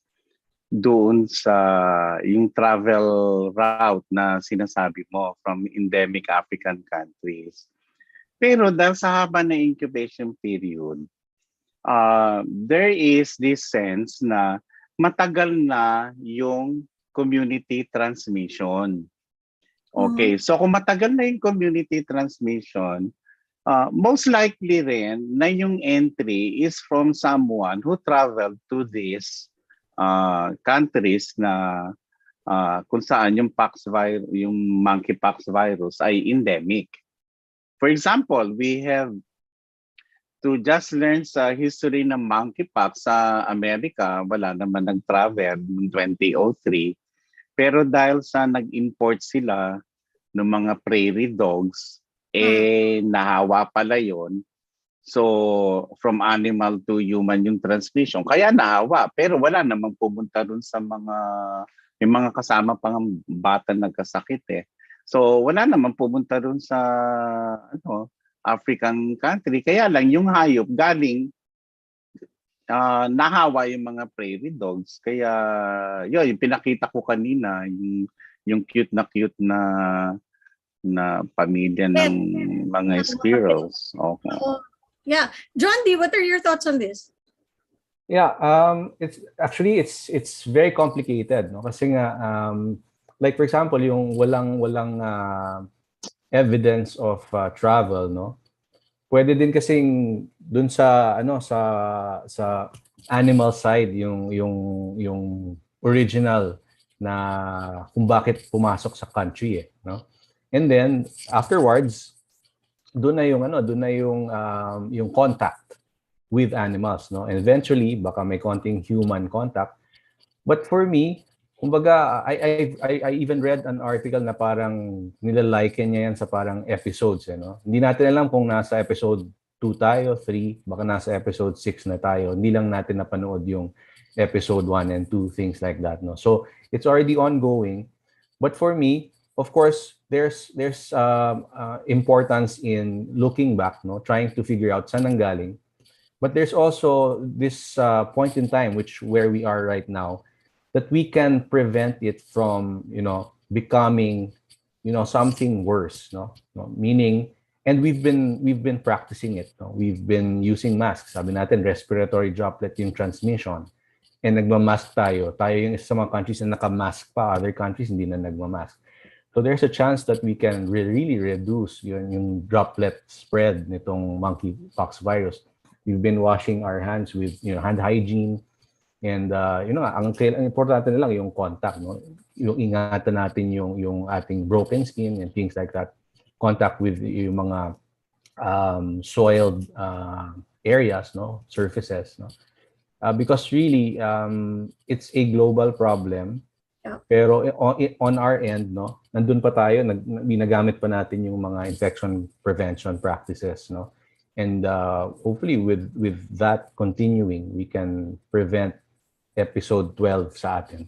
doon sa yung travel route na sinasabi mo from endemic African countries. Pero dahil sa haba na incubation period, there is this sense na matagal na yung community transmission. Okay, so kung matagal na yung community transmission, most likely rin na yung entry is from someone who traveled to these countries na kung saan yung monkeypox virus ay endemic. For example, we have to just learn sa history ng monkeypox sa Amerika, wala naman nag-travel noong 2003. Pero dahil sa nag-import sila ng mga prairie dogs, nahawa pala yon. So, from animal to human yung transmission. Kaya nahawa, pero wala namang pumunta dun sa may mga kasama pang bata nagkasakit eh. So, wala namang pumunta dun sa African country. Kaya lang yung hayop galing nahawa yung mga prairie dogs. Kaya yun, yung pinakita ko kanina, yung cute na pamilya ng mga squirrels. Okay. Yeah, John D, what are your thoughts on this? Yeah, it's very complicated, no? Kasi nga like for example, yung walang evidence of travel, no? Pwede din kasing dun sa sa animal side yung original na kung bakit pumasok sa country eh, no? And then afterwards doon na yung contact with animals, no? And eventually baka may konting human contact. But for me, kumbaga I even read an article na parang nilaliken niya yan sa parang episodes, no? Hindi natin alam kung nasa episode 2 tayo, 3, baka nasa episode 6 na tayo. Hindi lang natin napanood yung episode 1 and 2, things like that, no? So it's already ongoing. But for me, of course, there's importance in looking back, no, trying to figure out saan nanggaling. But there's also this point in time where we are right now that we can prevent it from, becoming, something worse, no? Meaning, and we've been practicing it, no? We've been using masks. Sabi natin, respiratory droplet yung transmission. And nagmamask tayo. Tayo yung isa sa mga countries na nakamask pa. Other countries hindi na nagmamask. So there's a chance that we can really reduce yung droplet spread nitong monkeypox virus. We've been washing our hands with hand hygiene, and ang importante na lang yung contact, no? Yung ingatan natin yung ating broken skin and things like that. Contact with yung mga soiled areas, no, surfaces, no. because really it's a global problem. Yeah. Pero on our end, no, nandun pa tayo, ginagamit pa natin yung mga infection prevention practices, no? And hopefully with that continuing, we can prevent episode 12 sa atin.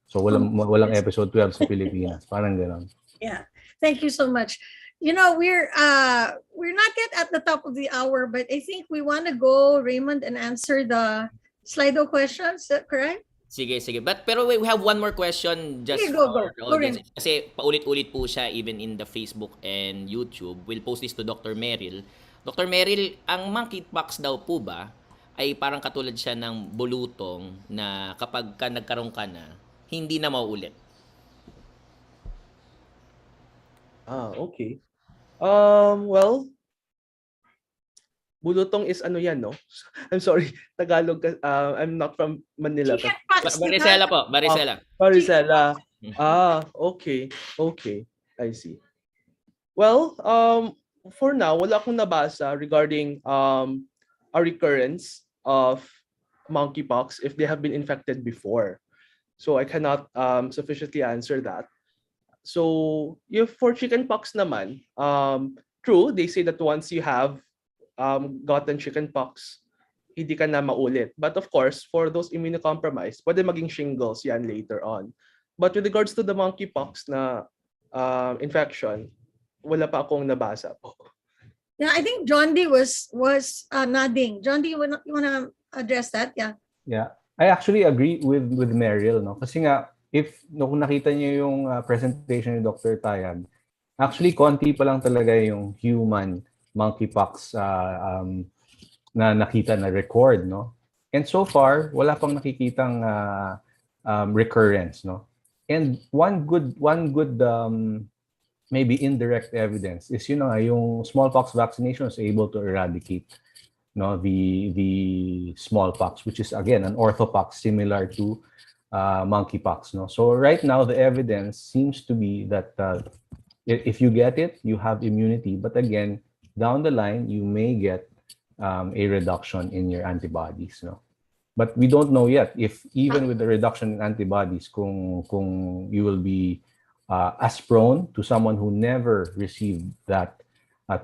So walang episode 12 sa Pilipinas, parang gano'n. Yeah. Thank you so much. You know, we're not yet at the top of the hour, but I think we want to go, Raymond, and answer the Slido questions. Is that correct? Sige. Pero we have one more question just Sige, go. for the Go, audience. Raymond. Kasi paulit-ulit po siya even in the Facebook and YouTube. We'll post this to Dr. Merrill. Dr. Merrill, ang monkeypox daw po ba ay parang katulad siya ng bulutong na kapag ka nagkaroon ka na, hindi na mauulit? Okay. Well, bulutong is ano yan, no? I'm sorry, Tagalog. I'm not from Manila. Chickenpox. Varicella po, varicella. Varicella. Okay. I see. Well, for now, wala akong nabasa regarding a recurrence of monkeypox if they have been infected before. So I cannot sufficiently answer that. So if for chickenpox naman, true, they say that once you have gotten chickenpox, hindi ka na maulit. But of course, for those immunocompromised, pwede maging shingles yan later on. But with regards to the monkeypox na infection, wala pa akong nabasa po. Yeah, I think John D was nodding. John D, you wanna address that? Yeah. Yeah. I actually agree with Merrill, no? Kasi nga, kung nakita niyo yung presentation ni Dr. Tayag, actually, konti pa lang talaga yung human monkeypox na nakita na record, no? And so far, wala pang nakikitang recurrence, no? And one good maybe indirect evidence is yung smallpox vaccination is able to eradicate the smallpox, which is again an orthopox similar to monkeypox. No, so right now the evidence seems to be that if you get it, you have immunity, but again down the line you may get a reduction in your antibodies. No, but we don't know yet if even with the reduction in antibodies, kung you will be as prone to someone who never received that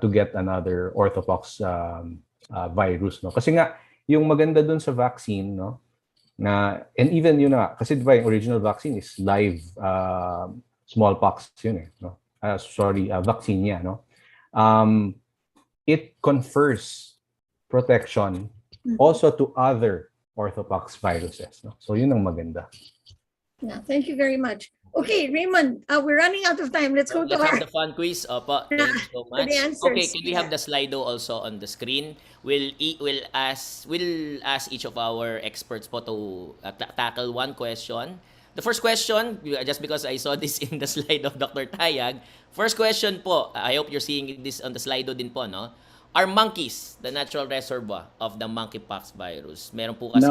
to get another orthopox virus, no? Kasi nga yung maganda dun sa vaccine, no, na and even kasi diba yung original vaccine is live smallpox yun no? Vaccine niya, no? It confers protection also to other orthopox viruses, no? So yun ang maganda. Yeah, thank you very much. Okay, Raymond, we're running out of time. Let's go to have the fun quiz. Opo, thank you so much. The answers. Okay, can we have the Slido also on the screen? We'll ask each of our experts po to tackle one question. The first question, just because I saw this in the slide of Dr. Tayag, first question po, I hope you're seeing this on the Slido din po, no? Are monkeys the natural reservoir of the monkeypox virus? Meron po kasi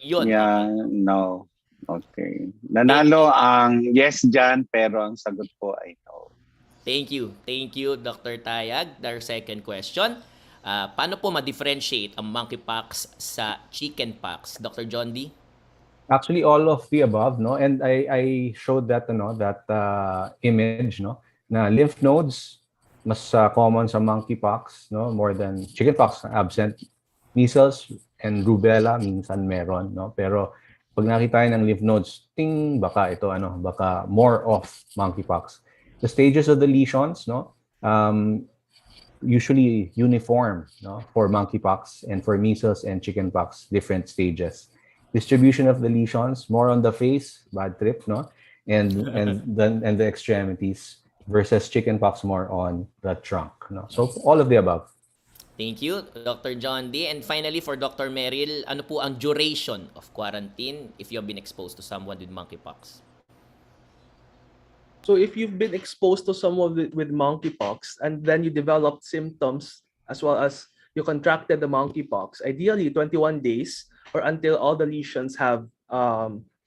yun. Yeah, no. Okay. Nanalo ang yes dyan, pero ang sagot po ay no. Thank you, Dr. Tayag. Our second question, paano po ma-differentiate ang monkeypox sa chickenpox? Dr. John D? Actually, all of the above, no? And I showed that, that image, no? Na lymph nodes, mas common sa monkeypox, no? More than chickenpox, absent. Measles and rubella, minsan meron, no? Pero pag nakita tayo ng lymph nodes, baka ito, baka more of monkeypox. The stages of the lesions, no? Usually uniform, no? For monkeypox, and for measles and chickenpox, different stages. Distribution of the lesions, more on the face, bad trip, no? And the extremities, versus chickenpox more on the trunk, no? So all of the above. Thank you, Dr. John D. And finally, for Dr. Merrill, ano po ang duration of quarantine if you have been exposed to someone with monkeypox? So if you've been exposed to someone with monkeypox and then you developed symptoms as well as you contracted the monkeypox, ideally 21 days or until all the lesions have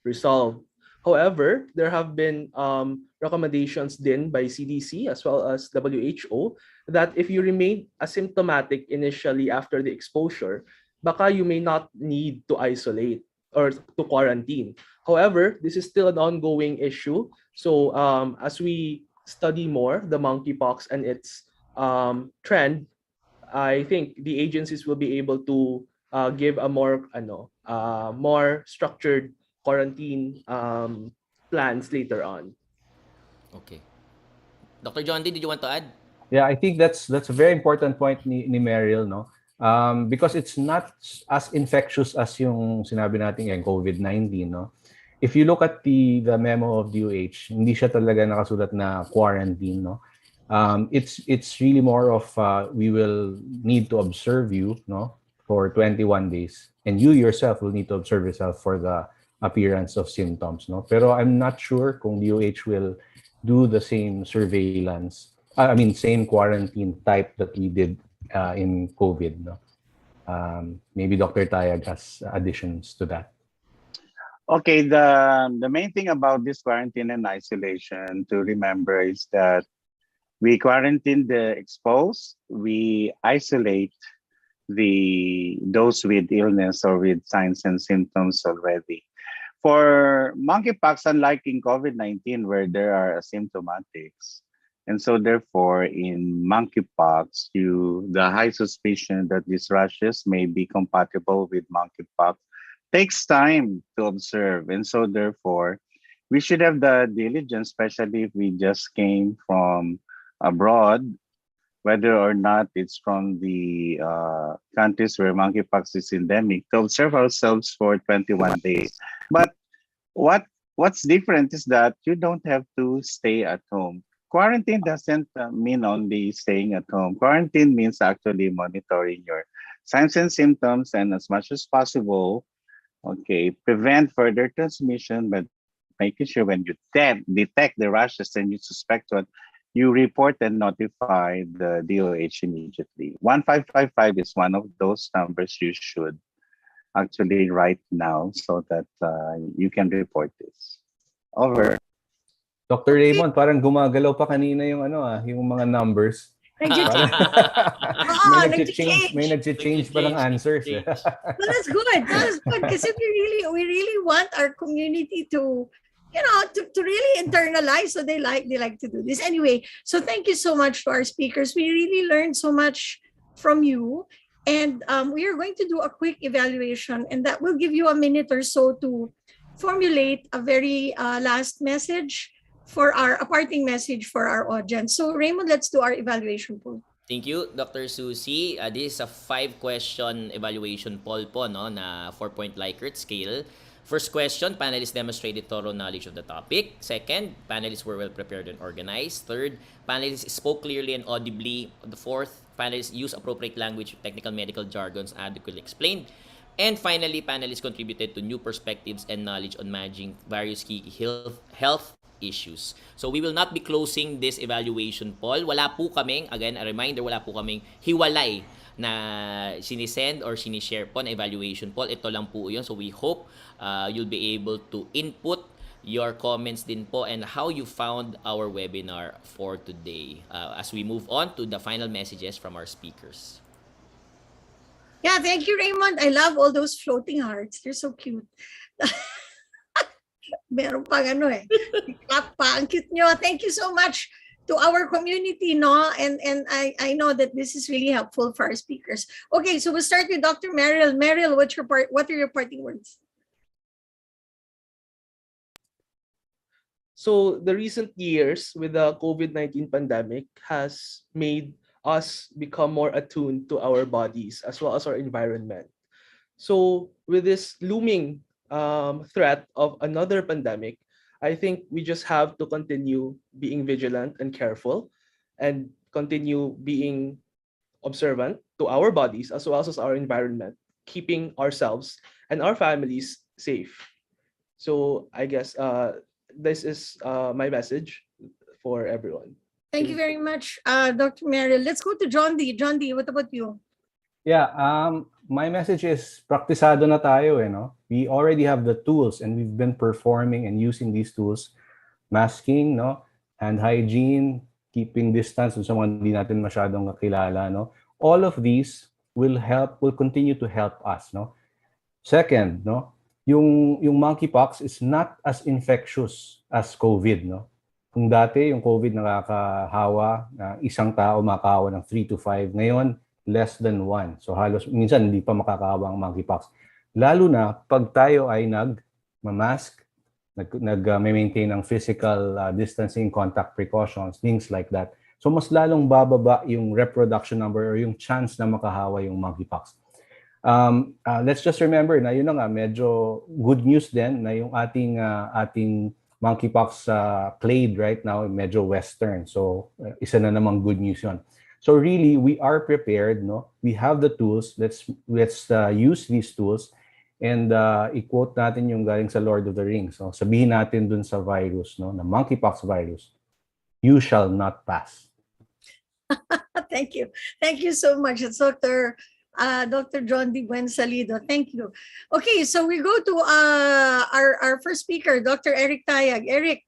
resolved. However, there have been recommendations din by CDC as well as WHO that if you remain asymptomatic initially after the exposure, baka you may not need to isolate or to quarantine. However, this is still an ongoing issue. So as we study more the monkeypox and its trend, I think the agencies will be able to give a more structured quarantine plans later on. Okay. Dr. John D, did you want to add? Yeah, I think that's a very important point ni Merrill, no? Because it's not as infectious as yung sinabi natin yung COVID-19, no? If you look at the memo of DOH, hindi siya talaga nakasulat na quarantine, no? It's really more of we will need to observe you, no, for 21 days, and you yourself will need to observe yourself for the appearance of symptoms, no. Pero I'm not sure kung DOH will do the same surveillance. I mean, same quarantine type that we did in COVID, no. Maybe Dr. Tayag has additions to that. Okay, the main thing about this quarantine and isolation to remember is that we quarantine the exposed, we isolate those with illness or with signs and symptoms already. For monkeypox, unlike in COVID-19 where there are asymptomatics, and so therefore in monkeypox, the high suspicion that these rashes may be compatible with monkeypox takes time to observe, and so therefore we should have the diligence, especially if we just came from abroad, whether or not it's from the countries where monkeypox is endemic, to observe ourselves for 21 days. But what's different is that you don't have to stay at home. Quarantine doesn't mean only staying at home. Quarantine means actually monitoring your signs and symptoms, and as much as possible, okay, prevent further transmission, but making sure when you detect the rashes and you suspect what, you report and notify the DOH immediately. 1555 is one of those numbers you should actually write now so that you can report this. Over. Dr. Raymond, parang gumagalaw pa kanina yung yung mga numbers. May nag-change pa ng answers. Well, that's good. That's good because we really want our community to, to really internalize. So they like to do this anyway. So thank you so much to our speakers. We really learned so much from you, and we are going to do a quick evaluation, and that will give you a minute or so to formulate a very last message for a parting message for our audience. So Raymond, let's do our evaluation poll. Thank you, Dr. Susie. This is a 5-question evaluation poll po, no, na 4-point Likert scale. First question, panelists demonstrated thorough knowledge of the topic. Second, panelists were well prepared and organized. Third, panelists spoke clearly and audibly. The fourth, panelists used appropriate language, technical medical jargons adequately explained. And finally, panelists contributed to new perspectives and knowledge on managing various key health issues. So we will not be closing this evaluation poll. Wala po kaming, again, a reminder, wala po kaming hiwalay na sinisend or sinishare po na evaluation poll. Ito lang po yun. So we hope you'll be able to input your comments din po and how you found our webinar for today as we move on to the final messages from our speakers. Yeah, thank you, Raymond. I love all those floating hearts. They're so cute. Meron pang ang cute nyo. Thank you so much to our community, no? And I know that this is really helpful for our speakers. Okay, so we'll start with Dr. Merrill. Merrill, what are your parting words? So the recent years with the COVID-19 pandemic has made us become more attuned to our bodies as well as our environment. So with this looming threat of another pandemic, I think we just have to continue being vigilant and careful and continue being observant to our bodies as well as our environment, keeping ourselves and our families safe. So I guess this is my message for everyone. Thank you very much, Dr. Merrill. Let's go to John D. John D, what about you? Yeah, my message is praktisado na tayo, no? We already have the tools and we've been performing and using these tools. Masking, no? Hand hygiene, keeping distance sa mga hindi natin masyadong kakilala, no? All of these will continue to help us, no? Second, no, yung monkeypox is not as infectious as COVID, no? Kung dati yung COVID nakakahawa, isang tao makahawa ng 3 to 5, ngayon less than 1. So halos minsan hindi pa makakahawa ang monkeypox. Lalo na pag tayo ay nag-mask, nag-maintain ng physical distancing, contact precautions, things like that. So mas lalong bababa yung reproduction number or yung chance na makahawa yung monkeypox. Let's just remember na yun na nga, medyo good news din na yung ating monkeypox clade right now, medyo western. So isa na namang good news yun. So really, we are prepared, no? We have the tools. Let's use these tools and i-quote natin yung galing sa Lord of the Rings. So sabihin natin dun sa virus, no, na monkeypox virus, you shall not pass. Thank you. Thank you so much. It's Dr. John D. Buensalido. Thank you. Okay, so we go to our first speaker, Dr. Eric Tayag. Eric.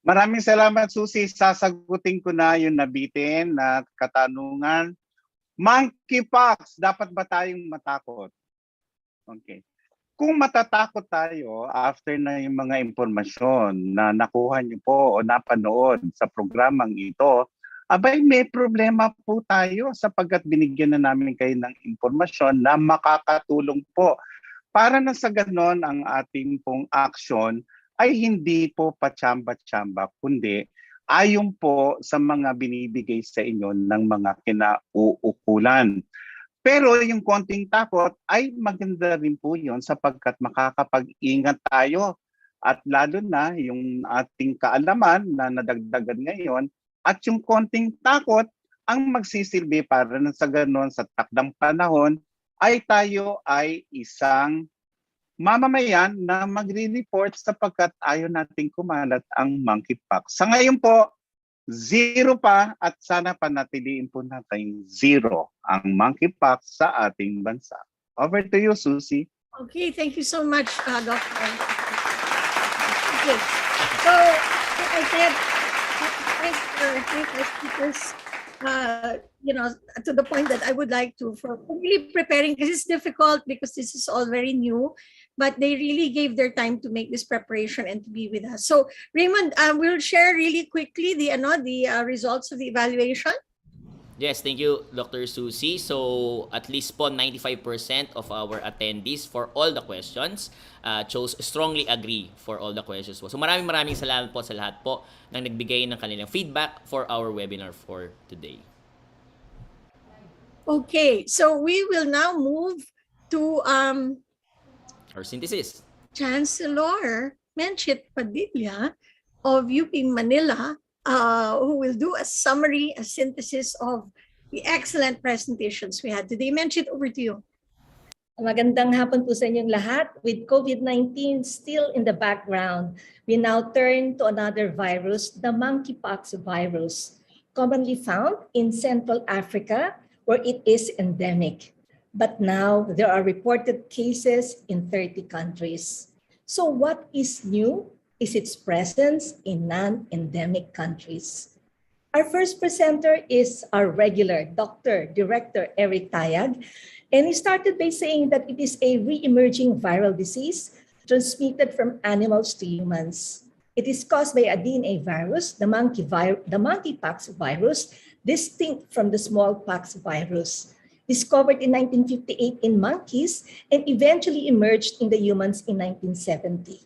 Maraming salamat, Susie. Sasagutin ko na yung nabitin na katanungan. Monkeypox, dapat ba tayong matakot? Okay. Kung matatakot tayo after na yung mga impormasyon na nakuha niyo po o napanood sa programang ito, abay may problema po tayo sapagkat binigyan na namin kayo ng impormasyon na makakatulong po para na sa ganon ang ating pong action ay hindi po patsamba-tsamba, kundi ayon po sa mga binibigay sa inyo ng mga kinauukulan. Pero yung konting takot ay maganda rin po yun sapagkat makakapag-ingat tayo at lalo na yung ating kaalaman na nadagdagan ngayon at yung konting takot ang magsisilbi para na sa ganon sa takdang panahon ay tayo ay isang mamamayan na magre-report sapagkat ayaw nating kumalat ang monkeypox. Sa ngayon po, 0 pa at sana panatiliin po natin 0 ang monkeypox sa ating bansa. Over to you, Susie. Okay, thank you so much, Doctor. Okay. So, like I said, thanks for speakers. To the point that I would like to, for really preparing, because it's difficult because this is all very new, but they really gave their time to make this preparation and to be with us. So Raymond, we'll share really quickly the results of the evaluation. Yes, thank you, Dr. Susie. So, at least po 95% of our attendees for all the questions chose strongly agree for all the questions po. So, maraming salamat po sa lahat po ng nagbigay ng kanilang feedback for our webinar for today. Okay, so we will now move to Our synthesis. Chancellor PADILLA of UP Manila, who will do a summary, a synthesis of the excellent presentations we had today. Menchit, over to you. Magandang hapon po sa inyong lahat. With COVID-19 still in the background, we now turn to another virus, the monkeypox virus, commonly found in Central Africa, where it is endemic. But now there are reported cases in 30 countries. So what is new is its presence in non-endemic countries. Our first presenter is our regular Director Eric Tayag, and he started by saying that it is a re-emerging viral disease transmitted from animals to humans. It is caused by a DNA virus, the monkeypox virus, distinct from the smallpox virus, discovered in 1958 in monkeys and eventually emerged in the humans in 1970.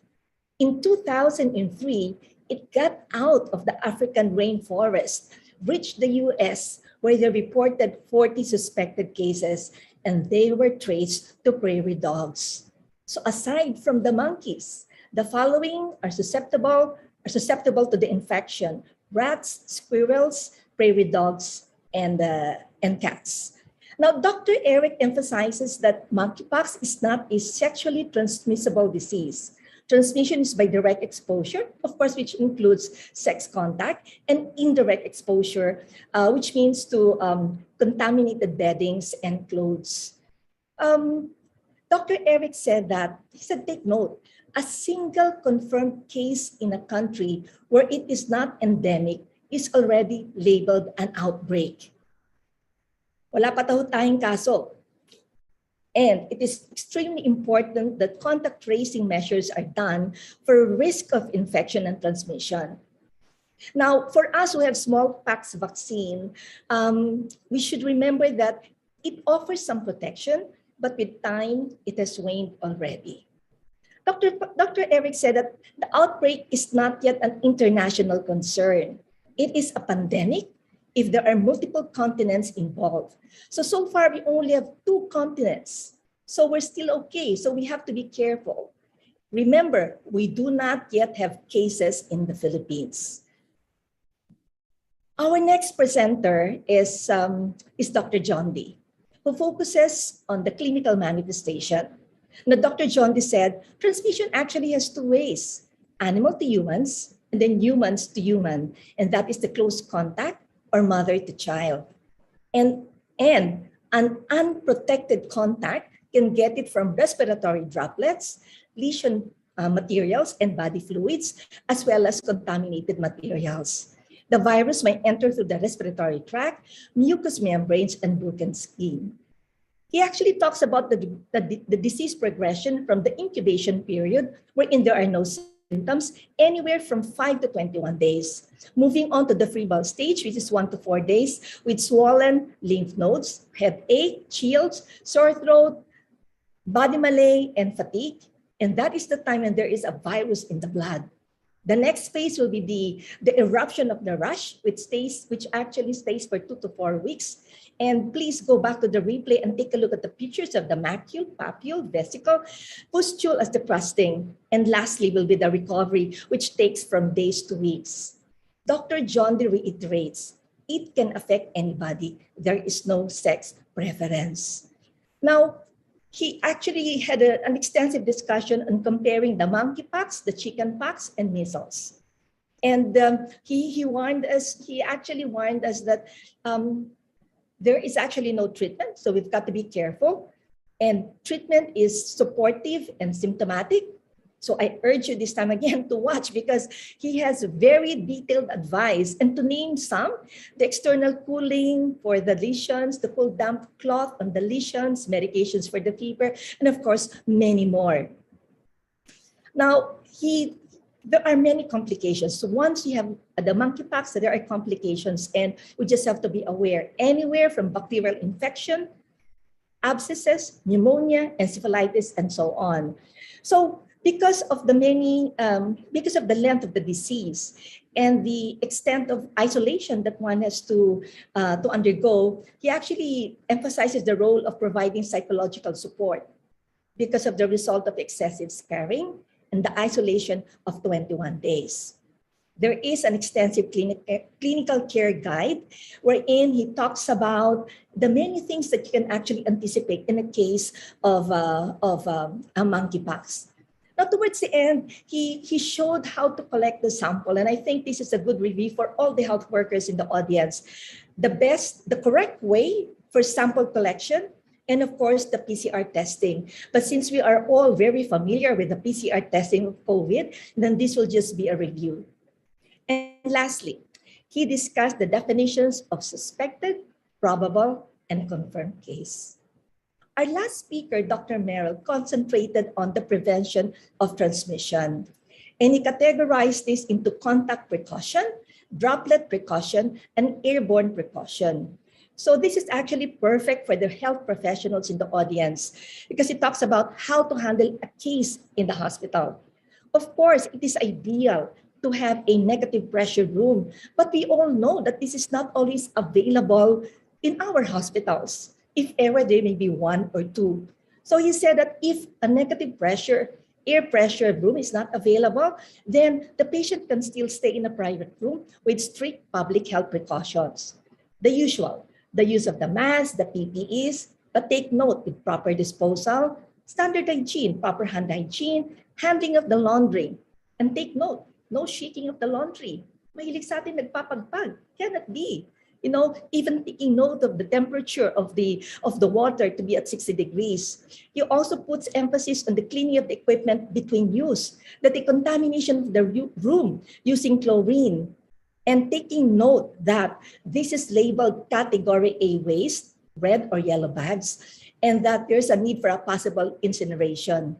In 2003, it got out of the African rainforest, reached the US, where they reported 40 suspected cases, and they were traced to prairie dogs. So aside from the monkeys, the following are susceptible to the infection: rats, squirrels, prairie dogs, and cats. Now, Dr. Eric emphasizes that monkeypox is not a sexually transmissible disease. Transmission is by direct exposure, of course, which includes sex contact, and indirect exposure, which means to contaminated beddings and clothes. Dr. Eric said that, he said, take note, a single confirmed case in a country where it is not endemic is already labeled an outbreak. Wala pa tayo tayong kaso. And it is extremely important that contact tracing measures are done for risk of infection and transmission. Now, for us who have smallpox vaccine, we should remember that it offers some protection, but with time, it has waned already. Dr. Eric said that the outbreak is not yet an international concern. It is a pandemic if there are multiple continents involved. So far, we only have 2 continents. So we're still okay. So we have to be careful. Remember, we do not yet have cases in the Philippines. Our next presenter is Dr. John D, who focuses on the clinical manifestation. Now, Dr. John D said, transmission actually has 2 ways, animal to humans, and then humans to human, and that is the close contact or mother to child. And an unprotected contact can get it from respiratory droplets, lesion materials, and body fluids, as well as contaminated materials. The virus might enter through the respiratory tract, mucous membranes, and broken skin. He actually talks about the disease progression from the incubation period, wherein there are no symptoms, anywhere from 5 to 21 days. Moving on to the febrile stage, which is 1 to 4 days, with swollen lymph nodes, headache, chills, sore throat, body malaise, and fatigue. And that is the time when there is a virus in the blood. The next phase will be the eruption of the rash, which actually stays for 2 to 4 weeks. And please go back to the replay and take a look at the pictures of the macule, papule, vesicle, pustule as the crusting. And lastly will be the recovery, which takes from days to weeks. Dr. John D reiterates, it can affect anybody. There is no sex preference. Now, he actually had an extensive discussion on comparing the monkeypox, the chickenpox, and measles. And he warned us, he actually warned us that there is actually no treatment, so we've got to be careful. And treatment is supportive and symptomatic. So I urge you this time again to watch because he has very detailed advice. And to name some, the external cooling for the lesions, the cool damp cloth on the lesions, medications for the fever, and of course, many more. Now, there are many complications. So once you have the monkeypox, there are complications, and we just have to be aware. Anywhere from bacterial infection, abscesses, pneumonia, encephalitis, and so on. So because of the length of the disease and the extent of isolation that one has to undergo, he actually emphasizes the role of providing psychological support because of the result of excessive scarring and the isolation of 21 days. There is an extensive clinical care guide wherein he talks about the many things that you can actually anticipate in a case of a monkeypox. Now, towards the end, he showed how to collect the sample, and I think this is a good review for all the health workers in the audience. The correct way for sample collection, and of course, the PCR testing. But since we are all very familiar with the PCR testing of COVID, then this will just be a review. And lastly, he discussed the definitions of suspected, probable, and confirmed case. Our last speaker, Dr. MERRILL, concentrated on the prevention of transmission. And he categorized this into contact precaution, droplet precaution, and airborne precaution. So this is actually perfect for the health professionals in the audience because it talks about how to handle a case in the hospital. Of course, it is ideal to have a negative pressure room, but we all know that this is not always available in our hospitals. If ever there may be 1 or 2. So he said that if a negative pressure, air pressure room is not available, then the patient can still stay in a private room with strict public health precautions. The usual, the use of the mask, the PPEs, but take note with proper disposal, standard hygiene, proper hand hygiene, handling of the laundry. And take note, no shaking of the laundry. Mahilig sa atin nagpapagpag. Cannot be. You know, even taking note of the temperature of the water to be at 60 degrees. He also puts emphasis on the cleaning of the equipment between use, that the contamination of the room using chlorine, and taking note that this is labeled category A waste, red or yellow bags, and that there's a need for a possible incineration.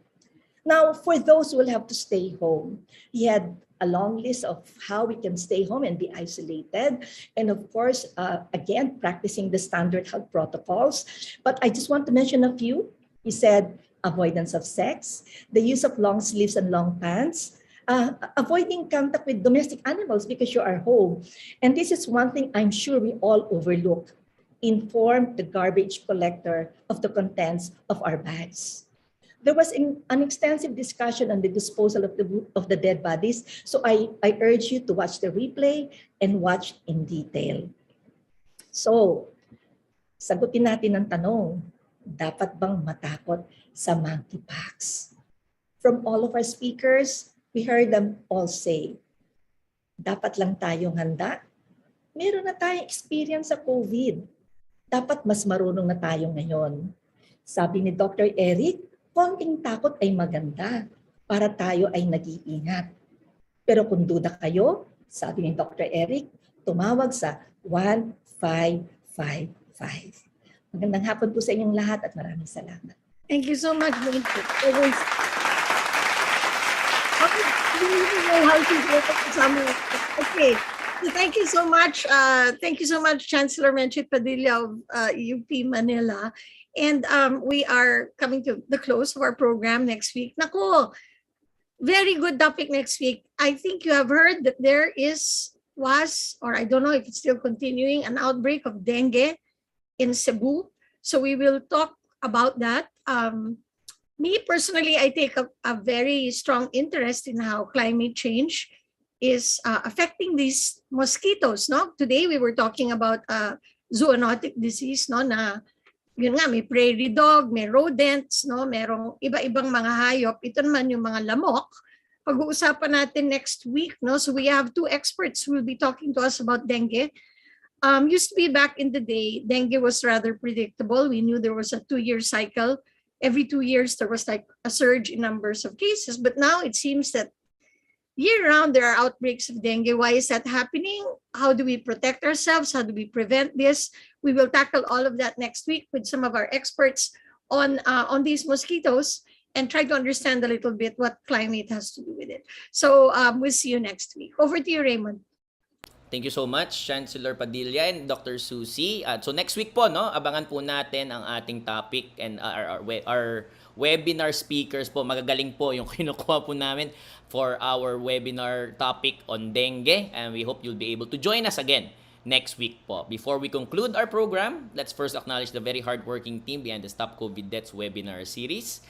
Now, for those who will have to stay home, he had a long list of how we can stay home and be isolated. And of course, again, practicing the standard health protocols. But I just want to mention a few. He said avoidance of sex, the use of long sleeves and long pants, avoiding contact with domestic animals because you are home. And this is one thing I'm sure we all overlook. Inform the garbage collector of the contents of our bags. There was an extensive discussion on the disposal of the dead bodies. So I urge you to watch the replay and watch in detail. So, sagutin natin ang tanong, dapat bang matakot sa monkeypox? From all of our speakers, we heard them all say, dapat lang tayong handa. Meron na tayong experience sa COVID. Dapat mas marunong na tayo ngayon. Sabi ni Dr. Eric, konting takot ay maganda para tayo ay nag-iingat. Pero kung duda kayo, sabi ni Dr. Eric, tumawag sa 1555. Magandang hapon po sa inyong lahat at maraming salamat. Thank you so much, Monkey. Okay. So thank you so much. Thank you so much, Chancellor Padilla of UP Manila. And we are coming to the close of our program next week. Naku, very good topic next week. I think you have heard that there was, or I don't know if it's still continuing, an outbreak of dengue in Cebu. So we will talk about that. Me personally, I take a very strong interest in how climate change is affecting these mosquitoes. No, today we were talking about zoonotic disease. No, na yun nga, may prairie dog, may rodents, no, merong iba-ibang mga hayop. Ito naman yung mga lamok. Pag-uusapan natin next week. No, so we have two experts who will be talking to us about dengue. Used to be back in the day, dengue was rather predictable. We knew there was a 2-year cycle. Every 2 years, there was like a surge in numbers of cases. But now it seems that year-round, there are outbreaks of dengue. Why is that happening? How do we protect ourselves? How do we prevent this? We will tackle all of that next week with some of our experts on these mosquitoes and try to understand a little bit what climate has to do with it. So we'll see you next week. Over to you, Raymond. Thank you so much, Chancellor Padilla and Dr. Susie. So next week po, no, abangan po natin ang ating topic and our webinar speakers po. Magagaling po yung kinukuha po namin for our webinar topic on dengue. And we hope you'll be able to join us again next week po. Before we conclude our program, let's first acknowledge the very hardworking team behind the Stop COVID Deaths webinar series.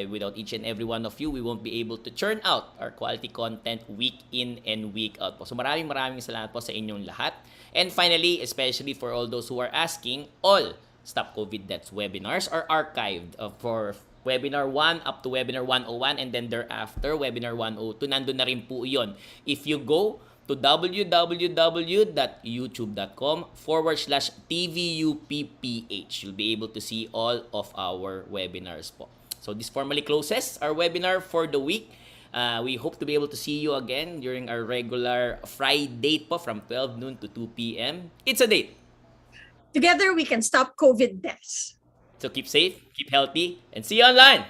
Without each and every one of you, we won't be able to churn out our quality content week in and week out po. So maraming salamat po sa inyong lahat. And finally, especially for all those who are asking, all Stop COVID Deaths webinars are archived for Webinar 1 up to Webinar 101 and then thereafter, Webinar 102. Nandun na rin po yun. If you go to www.youtube.com/TVUPPH, you'll be able to see all of our webinars po. So this formally closes our webinar for the week. We hope to be able to see you again during our regular Friday po from 12 noon to 2 p.m. It's a date. Together, we can stop COVID deaths. So keep safe, keep healthy, and see you online!